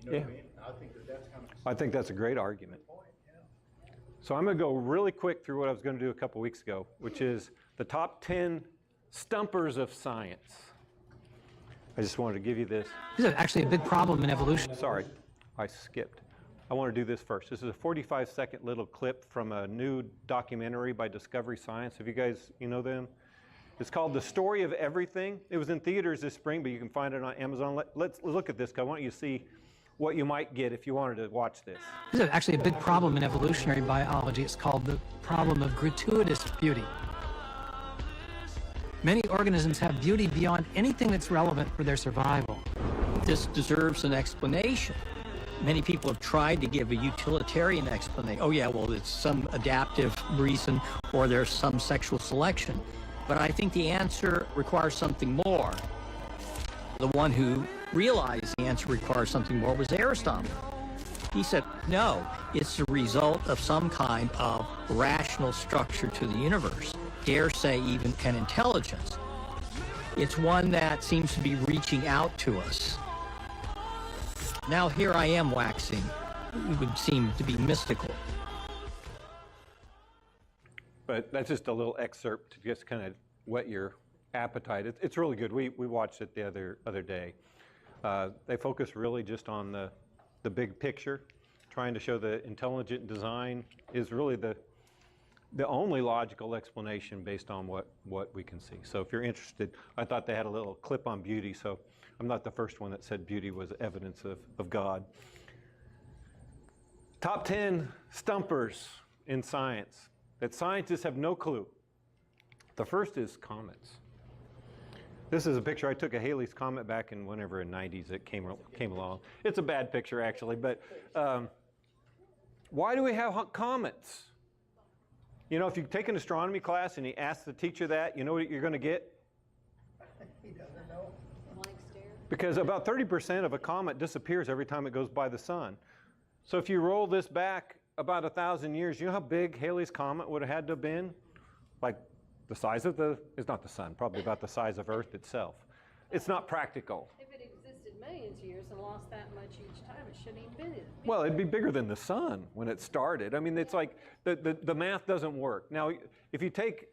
[SPEAKER 3] You know what I mean? I think that that's kind of.
[SPEAKER 1] I think that's a great argument.
[SPEAKER 3] Point, yeah.
[SPEAKER 1] So I'm going to go really quick through what I was going to do a couple weeks ago, which is the top 10 stumpers of science. I just wanted to give you this.
[SPEAKER 6] This is actually a big problem in evolution.
[SPEAKER 1] Sorry, I skipped. I want to do this first. This is a 45-second little clip from a new documentary by Discovery Science. Have you guys, you know them? It's called The Story of Everything. It was in theaters this spring, but you can find it on Amazon. Let's look at this, because I want you to see what you might get if you wanted to watch this.
[SPEAKER 6] This is actually a big problem in evolutionary biology. It's called the problem of gratuitous beauty. Many organisms have beauty beyond anything that's relevant for their survival.
[SPEAKER 7] This deserves an explanation. Many people have tried to give a utilitarian explanation. Oh yeah, well, it's some adaptive reason or there's some sexual selection. But I think the answer requires something more. The one who realized the answer requires something more was Aristotle. He said, no, it's the result of some kind of rational structure to the universe, dare say even an intelligence. It's one that seems to be reaching out to us. Now here I am waxing. It would seem to be mystical.
[SPEAKER 1] But that's just a little excerpt to just kind of whet your appetite. It's really good. We watched it the other day. They focus really just on the big picture, trying to show that intelligent design is really the only logical explanation based on what we can see. So if you're interested, I thought they had a little clip on beauty, so I'm not the first one that said beauty was evidence of God. Top 10 stumpers in science that scientists have no clue. The first is comets. This is a picture I took of Halley's Comet back in whenever in the 90s it came along. It's a bad picture actually, but why do we have comets? You know, if you take an astronomy class and you ask the teacher that, you know what you're going to get?
[SPEAKER 4] He doesn't know.
[SPEAKER 2] Blank stare.
[SPEAKER 1] Because about 30% of a comet disappears every time it goes by the sun. So if you roll this back about 1,000 years, you know how big Halley's Comet would have had to have been? Like the size of it's not the sun, probably about the size of Earth itself. It's not practical.
[SPEAKER 2] If it existed millions of years and lost that much each time, it shouldn't even be.
[SPEAKER 1] Well, it'd be bigger than the sun when it started. I mean, it's like the math doesn't work. Now, if you take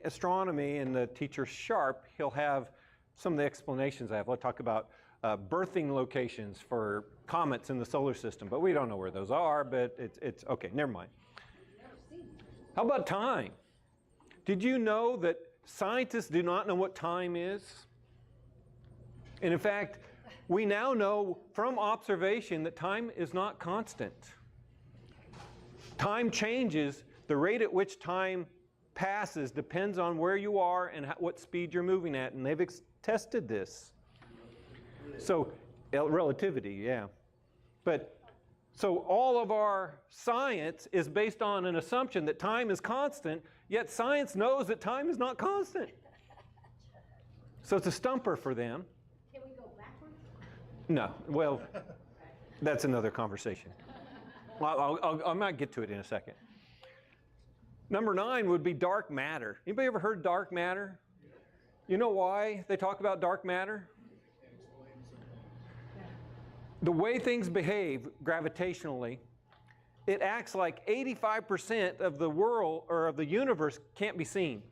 [SPEAKER 1] astronomy and the teacher's sharp, he'll have some of the explanations I have. Let's talk about birthing locations for comets in the solar system, but we don't know where those are, but it's okay, never mind. How about time? Did you know that scientists do not know what time is? And in fact, we now know from observation that time is not constant. Time changes. The rate at which time passes depends on where you are and what speed you're moving at, and they've tested this. So, relativity, yeah. But, so all of our science is based on an assumption that time is constant, yet science knows that time is not constant. So it's a stumper for them.
[SPEAKER 2] Can we go backwards?
[SPEAKER 1] No, well, that's another conversation. I might get to it in a second. Number 9 would be dark matter. Anybody ever heard dark matter? You know why they talk about dark matter? The way things behave gravitationally, it acts like 85% of the world or of the universe can't be seen.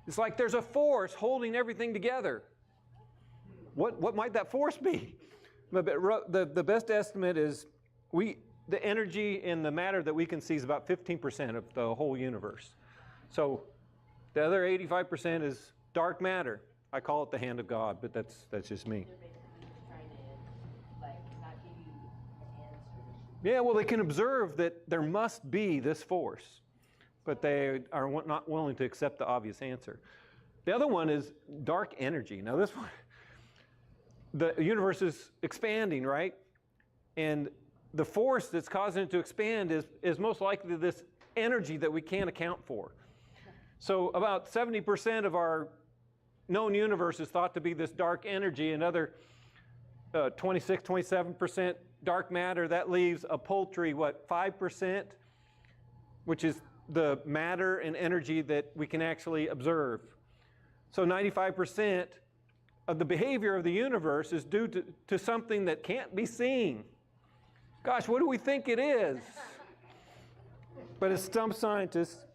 [SPEAKER 1] It's like there's a force holding everything together. What might that force be? The best estimate is the energy and the matter that we can see is about 15% of the whole universe. So the other 85% is dark matter. I call it the hand of God, but that's just me.
[SPEAKER 5] They're basically trying to, like, not give you an answer.
[SPEAKER 1] Yeah, well, they can observe that there must be this force, but they are not willing to accept the obvious answer. The other one is dark energy. Now this one, the universe is expanding, right? And the force that's causing it to expand is most likely this energy that we can't account for. So about 70% of our known universe is thought to be this dark energy. Another 26, 27% dark matter. That leaves a paltry, 5%, which is the matter and energy that we can actually observe. So 95% of the behavior of the universe is due to something that can't be seen. Gosh, what do we think it is? But it's some scientists.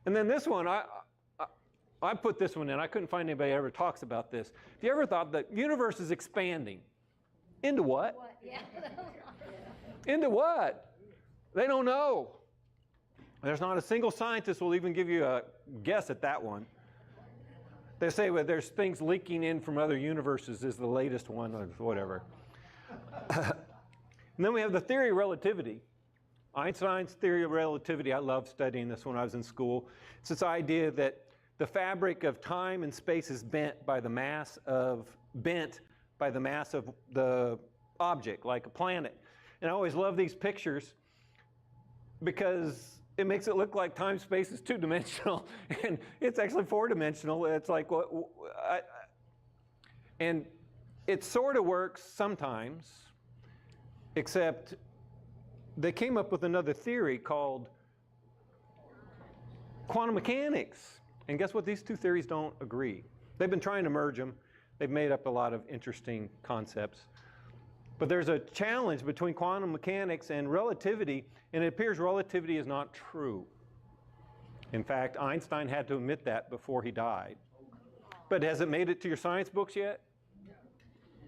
[SPEAKER 1] And then this one, I put this one in. I couldn't find anybody who ever talks about this. Have you ever thought that the universe is expanding? Into what?
[SPEAKER 2] Yeah.
[SPEAKER 1] Into what? They don't know. There's not a single scientist will even give you a guess at that one. They say, well, there's things leaking in from other universes is the latest one or whatever. And then we have the theory of relativity. Einstein's theory of relativity, I loved studying this when I was in school. It's this idea that the fabric of time and space is bent by the mass of the object, like a planet. And I always love these pictures because it makes it look like time-space is two-dimensional, and it's actually four-dimensional. It's like and it sort of works sometimes, except they came up with another theory called quantum mechanics. And guess what? These two theories don't agree. They've been trying to merge them. They've made up a lot of interesting concepts. But there's a challenge between quantum mechanics and relativity, and it appears relativity is not true. In fact, Einstein had to admit that before he died. But has it made it to your science books yet?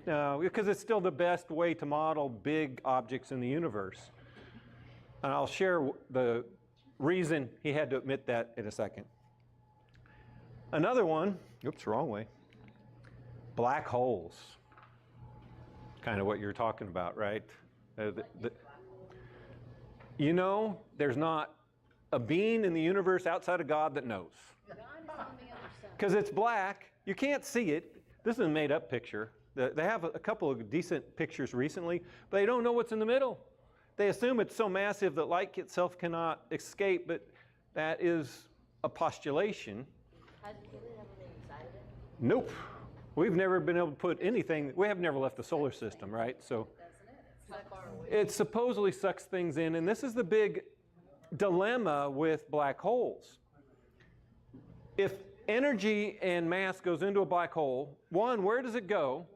[SPEAKER 1] No, because it's still the best way to model big objects in the universe. And I'll share the reason he had to admit that in a second. Another one, oops, wrong way. Black holes. Kind of what you're talking about, right? You know, there's not a being in the universe outside of God that knows. Because it's black, you can't see it. This is a made-up picture. They have a couple of decent pictures recently, but they don't know what's in the middle. They assume it's so massive that light itself cannot escape, but that is a postulation.
[SPEAKER 5] Has it ever been inside of it?
[SPEAKER 1] Nope. We've never been able to put anything, we have never left the solar system, right? So
[SPEAKER 5] How far away?
[SPEAKER 1] it supposedly sucks things in, and this is the big dilemma with black holes. If energy and mass goes into a black hole, one, where does it go?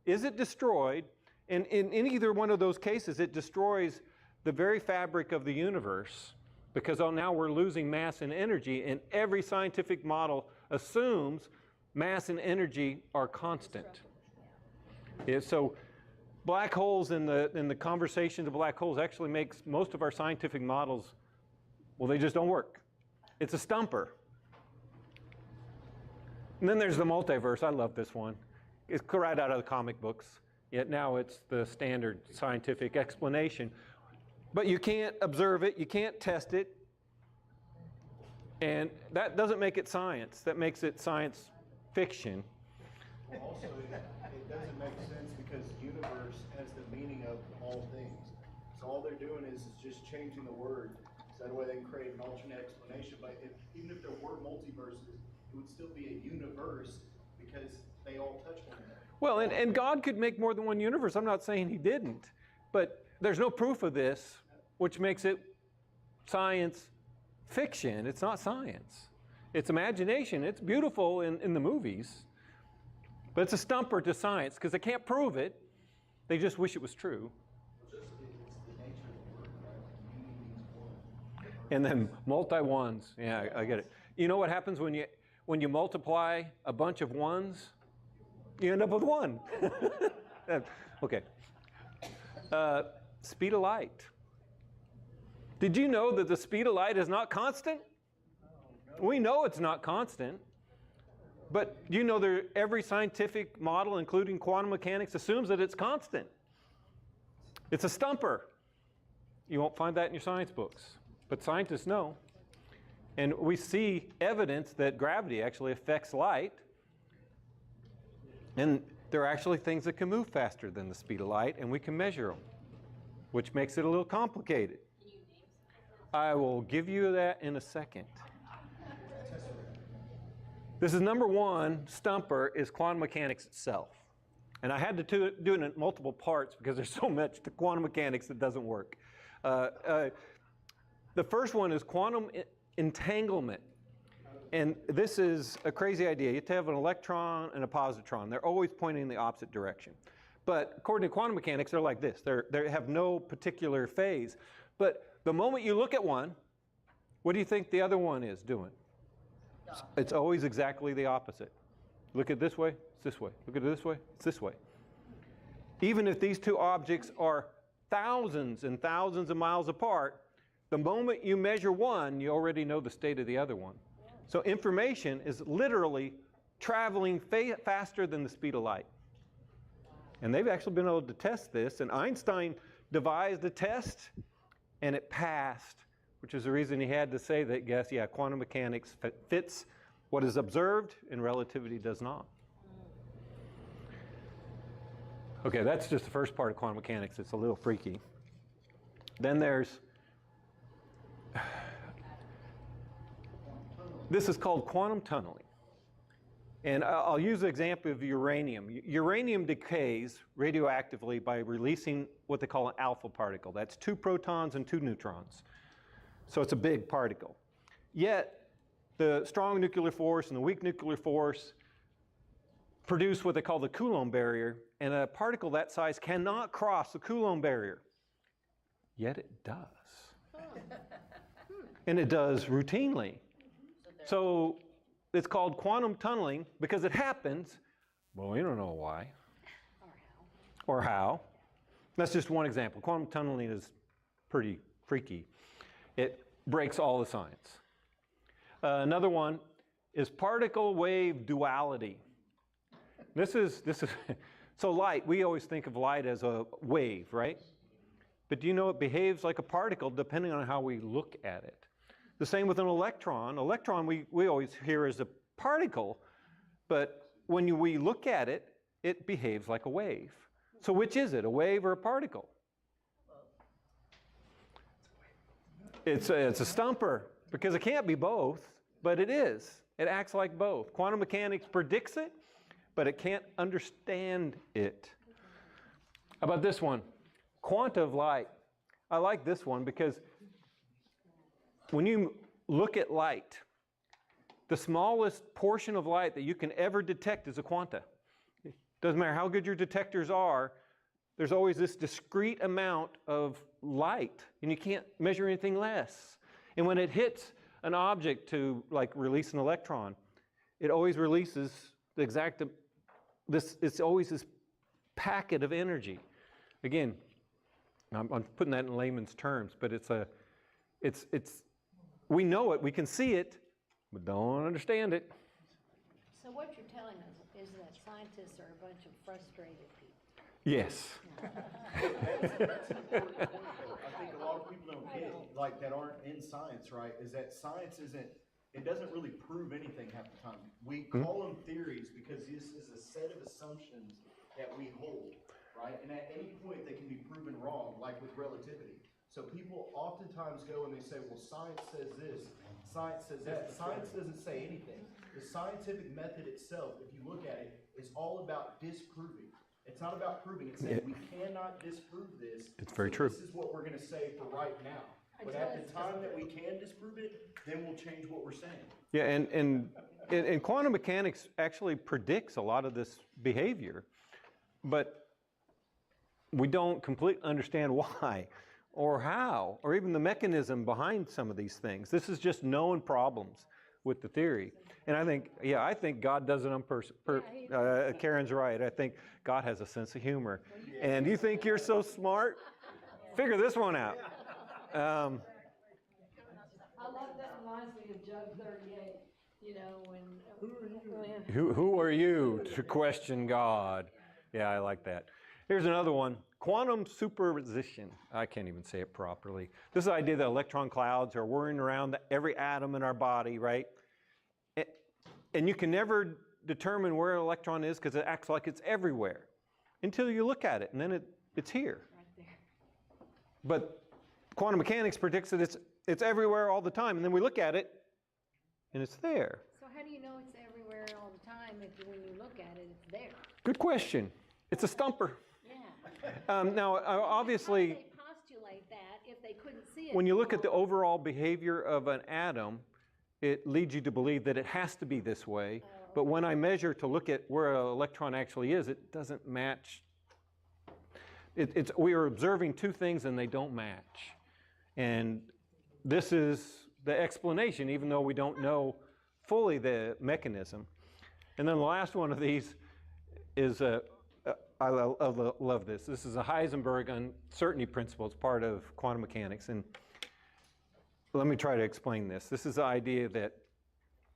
[SPEAKER 1] Is it destroyed? And in either one of those cases, it destroys the very fabric of the universe, because now we're losing mass and energy, and every scientific model assumes mass and energy are constant. Yeah, so black holes in the conversation of black holes actually makes most of our scientific models, well, they just don't work. It's a stumper. And then there's the multiverse. I love this one. It's right out of the comic books, yet now it's the standard scientific explanation. But you can't observe it, you can't test it, and that doesn't make it science. That makes it science fiction.
[SPEAKER 3] Also, it doesn't make sense because universe has the meaning of all things. So all they're doing is just changing the word, so that way they can create an alternate explanation. But even if there were multiverses, it would still be a universe because they all touch one another.
[SPEAKER 1] Well, and God could make more than one universe. I'm not saying he didn't, but there's no proof of this, which makes it science fiction. It's not science. It's imagination. It's beautiful in the movies, but it's a stumper to science because they can't prove it. They just wish it was true. And then multi-ones. Yeah, I get it. You know what happens when you multiply a bunch of ones? You end up with one. Okay. Speed of light. Did you know that the speed of light is not constant? We know it's not constant. But you know every scientific model, including quantum mechanics, assumes that it's constant. It's a stumper. You won't find that in your science books. But scientists know. And we see evidence that gravity actually affects light. And there are actually things that can move faster than the speed of light, and we can measure them, which makes it a little complicated. I will give you that in a second. This is number one, stumper, is quantum mechanics itself. And I had to do it in multiple parts because there's so much to quantum mechanics that doesn't work. The first one is quantum entanglement. And this is a crazy idea. You have to have an electron and a positron. They're always pointing in the opposite direction. But according to quantum mechanics, they're like this. They have no particular phase. But the moment you look at one, what do you think the other one is doing? It's always exactly the opposite. Look at it this way, it's this way. Look at it this way, it's this way. Even if these two objects are thousands and thousands of miles apart, the moment you measure one, you already know the state of the other one. So information is literally traveling faster than the speed of light. And they've actually been able to test this, and Einstein devised a test, and it passed, which is the reason he had to say that, yes, yeah, quantum mechanics fits what is observed, and relativity does not. Okay, that's just the first part of quantum mechanics. It's a little freaky. Then there's, this is called quantum tunneling. And I'll use the example of uranium. Uranium decays radioactively by releasing what they call an alpha particle. That's 2 protons and 2 neutrons. So it's a big particle. Yet, the strong nuclear force and the weak nuclear force produce what they call the Coulomb barrier, and a particle that size cannot cross the Coulomb barrier. Yet it does. And it does routinely. So it's called quantum tunneling because it happens, but we don't know why. Or how. That's just one example. Quantum tunneling is pretty freaky. It breaks all the science. Another one is particle wave duality. This is so light, we always think of light as a wave, right? But do you know it behaves like a particle depending on how we look at it? The same with an electron. Electron we always hear as a particle, but when we look at it, it behaves like a wave. So which is it, a wave or a particle? It's a stumper, because it can't be both, but it is. It acts like both. Quantum mechanics predicts it, but it can't understand it. How about this one? Quanta of light. I like this one because when you look at light, the smallest portion of light that you can ever detect is a quanta. It doesn't matter how good your detectors are, there's always this discrete amount of light, and you can't measure anything less. And when it hits an object to like release an electron, it always releases the exact, it's always this packet of energy. Again, I'm putting that in layman's terms, but we know it, we can see it, but don't understand it.
[SPEAKER 2] So what you're telling us is that scientists are a bunch of frustrated people.
[SPEAKER 1] Yes.
[SPEAKER 3] That's an important point, though. I think a lot of people don't get, like, that aren't in science, right, is that science it doesn't really prove anything half the time. We call them theories because this is a set of assumptions that we hold, right? And at any point they can be proven wrong, like with relativity. So people oftentimes go and they say, well, science says this, science says that. Science doesn't say anything. The scientific method itself, if you look at it, is all about disproving. It's not about proving. It's saying we cannot disprove this.
[SPEAKER 1] It's very true.
[SPEAKER 3] This is what we're going to say for right now. But at the time that we can disprove it, then we'll change what we're saying.
[SPEAKER 1] Yeah, and quantum mechanics actually predicts a lot of this behavior, but we don't completely understand why or how or even the mechanism behind some of these things. This is just known problems. with the theory. And I think God does it on purpose. Karen's right. I think God has a sense of humor. And you think you're so smart? Figure this one out.
[SPEAKER 5] I love that reminds me of Job 38, you know, when
[SPEAKER 1] Who are you to question God? Yeah, I like that. Here's another one. Quantum superposition. I can't even say it properly. This is the idea that electron clouds are whirring around every atom in our body, right? And you can never determine where an electron is because it acts like it's everywhere until you look at it, and then it's here.
[SPEAKER 2] Right there.
[SPEAKER 1] But quantum mechanics predicts that it's everywhere all the time, and then we look at it, and it's there.
[SPEAKER 2] So how do you know it's everywhere all the time if when you look at it, it's there?
[SPEAKER 1] Good question. It's a stumper.
[SPEAKER 2] Yeah.
[SPEAKER 1] Now, obviously,
[SPEAKER 2] How do they postulate that if they couldn't see it?
[SPEAKER 1] when you look at the overall behavior of an atom, it leads you to believe that it has to be this way. But when I measure to look at where an electron actually is, it doesn't match. We are observing two things and they don't match. And this is the explanation, even though we don't know fully the mechanism. And then the last one of these is, I love this. This is a Heisenberg uncertainty principle. It's part of quantum mechanics. And let me try to explain this. This is the idea that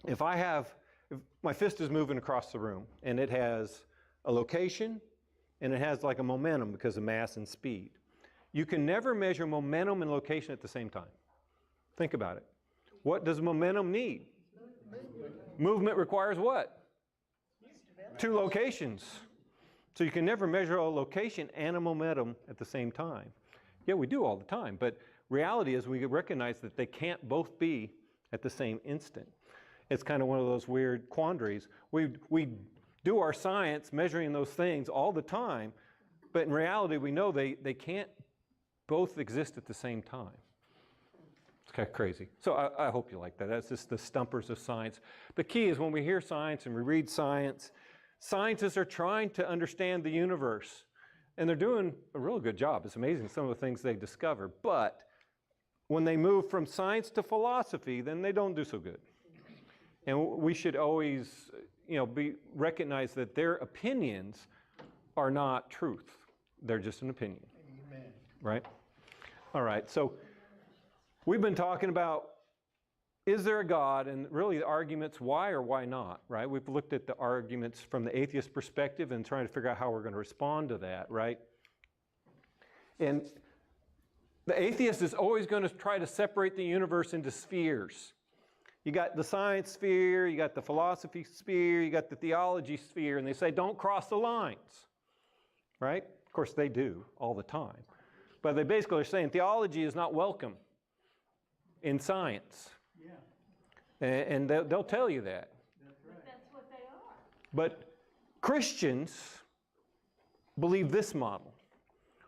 [SPEAKER 1] if my fist is moving across the room and it has a location and it has like a momentum because of mass and speed, you can never measure momentum and location at the same time. Think about it. What does momentum need? Movement requires what? Two locations. So you can never measure a location and a momentum at the same time. Yeah, we do all the time, but reality is we recognize that they can't both be at the same instant. It's kind of one of those weird quandaries. We do our science measuring those things all the time, but in reality we know they can't both exist at the same time. It's kind of crazy. So I hope you like that. That's just the stumpers of science. The key is when we hear science and we read science, scientists are trying to understand the universe, and they're doing a real good job. It's amazing some of the things they discover. But when they move from science to philosophy, then they don't do so good. And we should always, recognize that their opinions are not truth. They're just an opinion.
[SPEAKER 4] Amen.
[SPEAKER 1] Right? All right. So we've been talking about, is there a God? And really the arguments why or why not, right? We've looked at the arguments from the atheist perspective and trying to figure out how we're going to respond to that, right? And the atheist is always going to try to separate the universe into spheres. You got the science sphere, you got the philosophy sphere, you got the theology sphere, and they say don't cross the lines, right? Of course they do all the time. But they basically are saying theology is not welcome in science.
[SPEAKER 4] Yeah.
[SPEAKER 1] And they'll tell you that.
[SPEAKER 4] That's right.
[SPEAKER 5] that's what they are.
[SPEAKER 1] But Christians believe this model.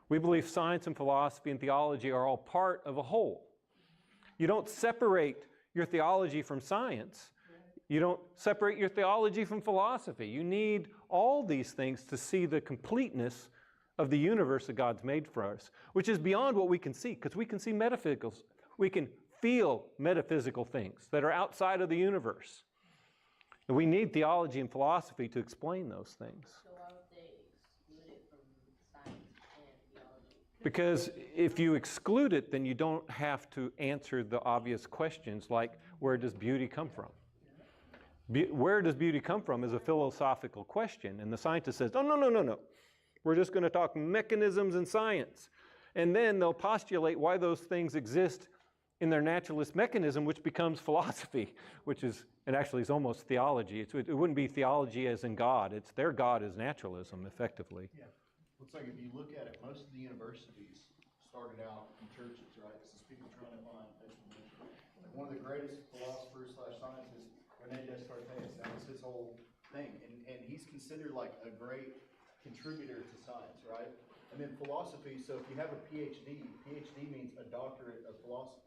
[SPEAKER 1] We believe science and philosophy and theology are all part of a whole. You don't separate your theology from science. You don't separate your theology from philosophy. You need all these things to see the completeness of the universe that God's made for us, which is beyond what we can see, because we can see metaphysicals. We can feel metaphysical things that are outside of the universe. And we need theology and philosophy to explain those things.
[SPEAKER 8] So why would they exclude it from science and theology?
[SPEAKER 1] Because if you exclude it, then you don't have to answer the obvious questions like, where does beauty come from? Where does beauty come from is a philosophical question. And the scientist says, oh, no. We're just going to talk mechanisms and science. And then they'll postulate why those things exist in their naturalist mechanism, which becomes philosophy, and actually is almost theology. It wouldn't be theology as in God. It's their God is naturalism, effectively.
[SPEAKER 3] Yeah. Looks like if you look at it, most of the universities started out in churches, right? This is people trying to find explanation. Like one of the greatest philosophers / scientists, Rene Descartes, that was his whole thing. And he's considered like a great contributor to science, right? And then philosophy, so if you have a PhD means a doctorate of philosophy,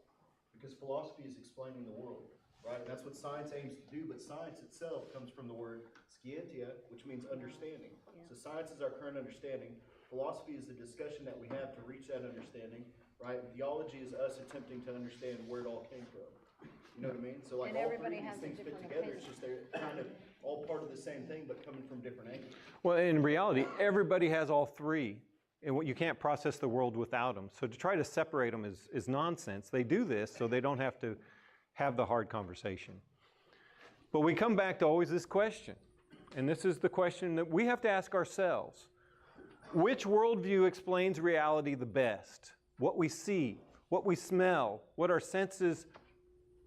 [SPEAKER 3] because philosophy is explaining the world, right? And that's what science aims to do, but science itself comes from the word scientia, which means understanding.
[SPEAKER 2] Yeah.
[SPEAKER 3] So science is our current understanding. Philosophy is the discussion that we have to reach that understanding, right? And theology is us attempting to understand where it all came from. You know what I mean? So like
[SPEAKER 2] And
[SPEAKER 3] all three
[SPEAKER 2] everybody
[SPEAKER 3] of these
[SPEAKER 2] has a
[SPEAKER 3] things fit
[SPEAKER 2] different
[SPEAKER 3] together,
[SPEAKER 2] opinion.
[SPEAKER 3] it's just they're kind of all part of the same thing, but coming from different angles.
[SPEAKER 1] Well, in reality, everybody has all three, and you can't process the world without them. So to try to separate them is nonsense. They do this so they don't have to have the hard conversation. But we come back to always this question, and this is the question that we have to ask ourselves. Which worldview explains reality the best? What we see, what we smell, what our senses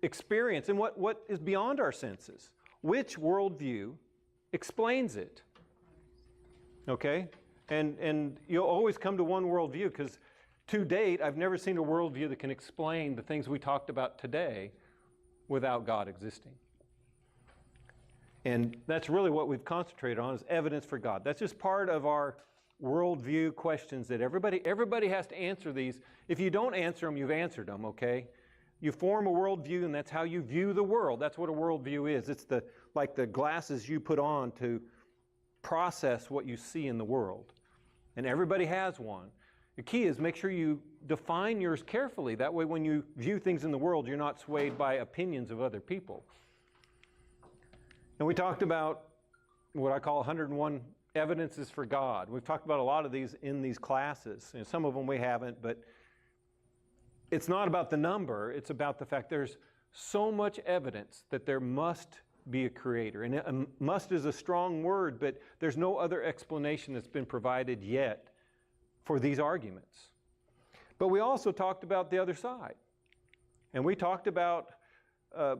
[SPEAKER 1] experience, and what is beyond our senses. Which worldview explains it? Okay? And you'll always come to one worldview, because to date, I've never seen a worldview that can explain the things we talked about today without God existing. And that's really what we've concentrated on, is evidence for God. That's just part of our worldview questions that everybody has to answer these. If you don't answer them, you've answered them, okay? You form a worldview, and that's how you view the world. That's what a worldview is. It's like the glasses you put on to process what you see in the world. And everybody has one. The key is make sure you define yours carefully. That way when you view things in the world, you're not swayed by opinions of other people. And we talked about what I call 101 evidences for God. We've talked about a lot of these in these classes. You know, some of them we haven't, but it's not about the number. It's about the fact there's so much evidence that there must be a creator. And must is a strong word, but there's no other explanation that's been provided yet for these arguments. But we also talked about the other side. And we talked about, I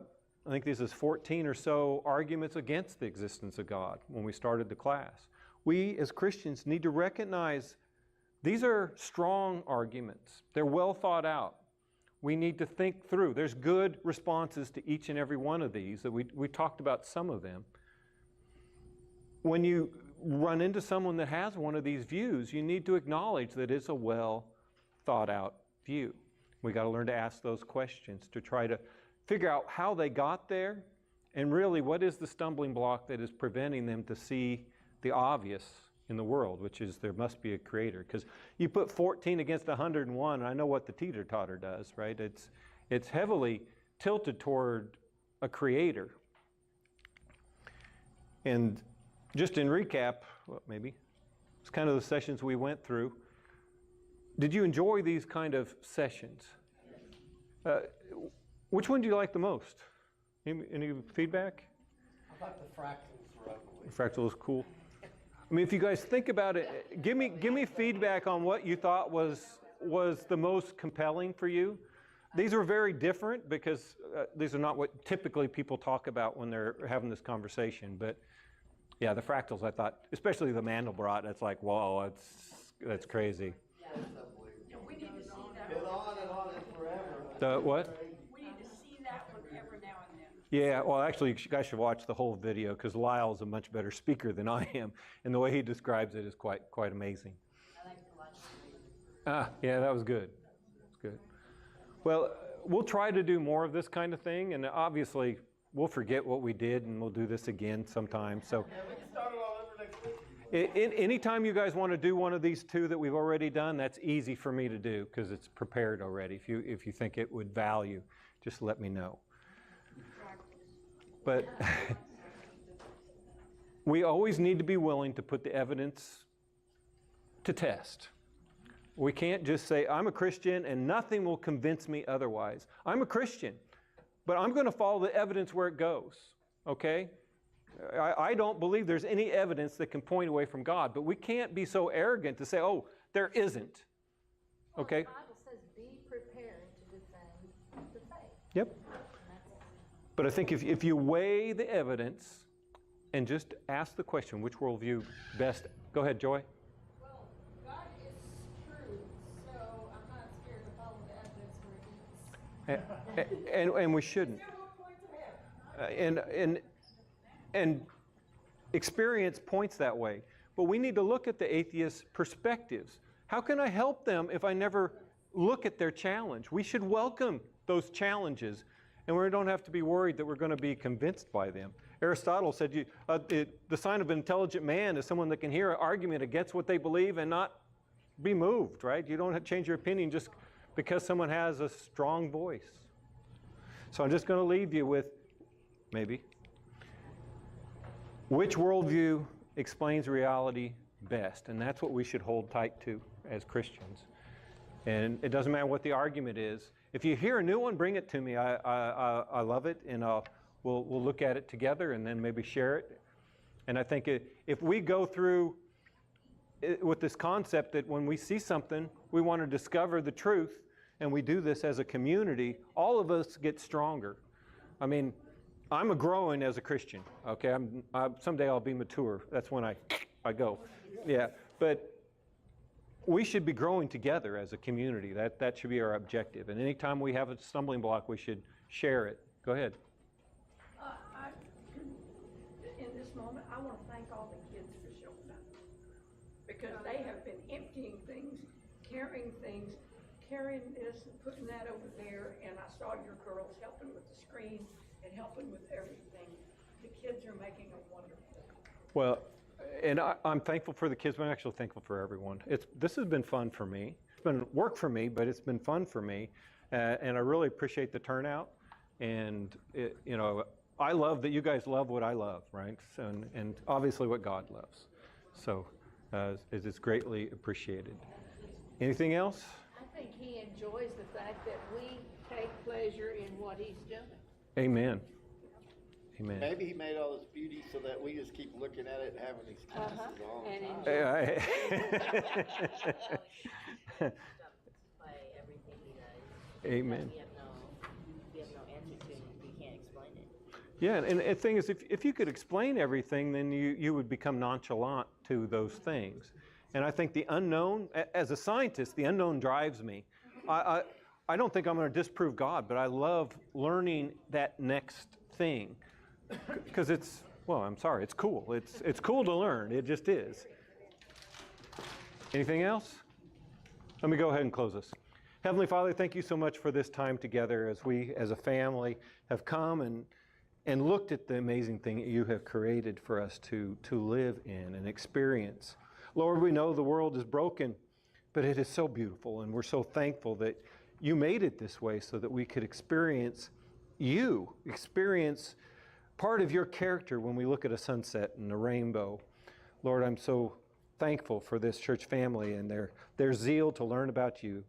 [SPEAKER 1] think this is 14 or so arguments against the existence of God when we started the class. We as Christians need to recognize these are strong arguments. They're well thought out. We need to think through. There's good responses to each and every one of these. That we talked about some of them. When you run into someone that has one of these views, you need to acknowledge that it's a well thought out view. We got to learn to ask those questions to try to figure out how they got there, and really what is the stumbling block that is preventing them to see the obvious in the world, which is there must be a creator. Because you put 14 against 101, and I know what the teeter-totter does, right? It's heavily tilted toward a creator. And just in recap, well, maybe, it's kind of the sessions we went through. Did you enjoy these kind of sessions? Which one do you like the most? Any feedback?
[SPEAKER 9] I thought the fractals were ugly.
[SPEAKER 1] Fractal is cool. I mean, if you guys think about it, give me feedback on what you thought was the most compelling for you. These were very different because these are not what typically people talk about when they're having this conversation. But yeah, the fractals, I thought, especially the Mandelbrot, that's like, whoa, that's crazy.
[SPEAKER 5] We need to see that.
[SPEAKER 9] Been on and forever.
[SPEAKER 1] The what?
[SPEAKER 5] We need to see that one every now and then.
[SPEAKER 1] Yeah, well, actually, you guys should watch the whole video because Lyle's a much better speaker than I am, and the way he describes it is quite amazing.
[SPEAKER 8] I like to watch it.
[SPEAKER 1] Yeah, that was good. That's good. Well, we'll try to do more of this kind of thing, and obviously, we'll forget what we did, and we'll do this again sometime. So,
[SPEAKER 9] We can start it all over next week.
[SPEAKER 1] anytime you guys want to do one of these two that we've already done, that's easy for me to do because it's prepared already. If you think it would value, just let me know. But we always need to be willing to put the evidence to test. We can't just say, I'm a Christian and nothing will convince me otherwise. I'm a Christian, but I'm going to follow the evidence where it goes, okay? I don't believe there's any evidence that can point away from God, but we can't be so arrogant to say, oh, there isn't, okay?
[SPEAKER 8] The Bible says, be prepared to defend the faith.
[SPEAKER 1] Yep. But I think if you weigh the evidence and just ask the question, which worldview best? Go ahead, Joy.
[SPEAKER 5] Well, God is true, so I'm not scared to follow the evidence where it is.
[SPEAKER 1] And we shouldn't. And experience points that way. But we need to look at the atheist perspectives. How can I help them if I never look at their challenge? We should welcome those challenges, and we don't have to be worried that we're going to be convinced by them. Aristotle said the sign of an intelligent man is someone that can hear an argument against what they believe and not be moved, right? You don't have to change your opinion just because someone has a strong voice. So I'm just going to leave you with, maybe, which worldview explains reality best? And that's what we should hold tight to as Christians. And it doesn't matter what the argument is. If you hear a new one, bring it to me. I love it, and we'll look at it together and then maybe share it. And I think if we go through with this concept that when we see something, we want to discover the truth, and we do this as a community, all of us get stronger. I mean, I'm growing as a Christian, okay? Someday I'll be mature. That's when I go. Yeah, but we should be growing together as a community. That should be our objective. And anytime we have a stumbling block, we should share it. Go ahead.
[SPEAKER 10] In this moment, I want to thank all the kids for showing up, because they have been emptying things, carrying this and putting that over there, and I saw your girls helping with the screen and helping with everything. The kids are making a wonderful.
[SPEAKER 1] Well, and I'm thankful for the kids, but I'm actually thankful for everyone. This has been fun for me. It's been work for me, but it's been fun for me, and I really appreciate the turnout. And I love that you guys love what I love, right? And obviously what God loves. So it's greatly appreciated. Anything else?
[SPEAKER 2] I think he enjoys the fact that we take pleasure in what he's doing.
[SPEAKER 1] Amen. Amen.
[SPEAKER 9] Maybe he made all this beauty so that we just keep looking at it and having these classes all the
[SPEAKER 2] And
[SPEAKER 9] time.
[SPEAKER 8] By everything he does.
[SPEAKER 1] Amen.
[SPEAKER 8] We have no answer to it if we can't explain it.
[SPEAKER 1] Yeah, and the thing is, if you could explain everything, then you would become nonchalant to those things. And I think the unknown, as a scientist, the unknown drives me. I don't think I'm going to disprove God, but I love learning that next thing. Because it's cool. It's cool to learn. It just is. Anything else? Let me go ahead and close this. Heavenly Father, thank you so much for this time together as we, as a family, have come and looked at the amazing thing that you have created for us to live in and experience. Lord, we know the world is broken, but it is so beautiful, and we're so thankful that you made it this way so that we could experience part of your character when we look at a sunset and a rainbow. Lord, I'm so thankful for this church family and their zeal to learn about you.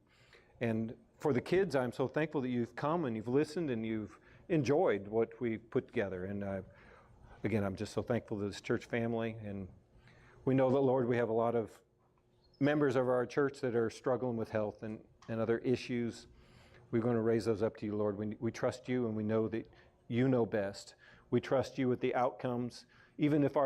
[SPEAKER 1] And for the kids, I'm so thankful that you've come and you've listened and you've enjoyed what we put together. And again, I'm just so thankful to this church family. And we know that, Lord, we have a lot of members of our church that are struggling with health and other issues. We're going to raise those up to you, Lord. We trust you, and we know that you know best. We trust you with the outcomes, even if our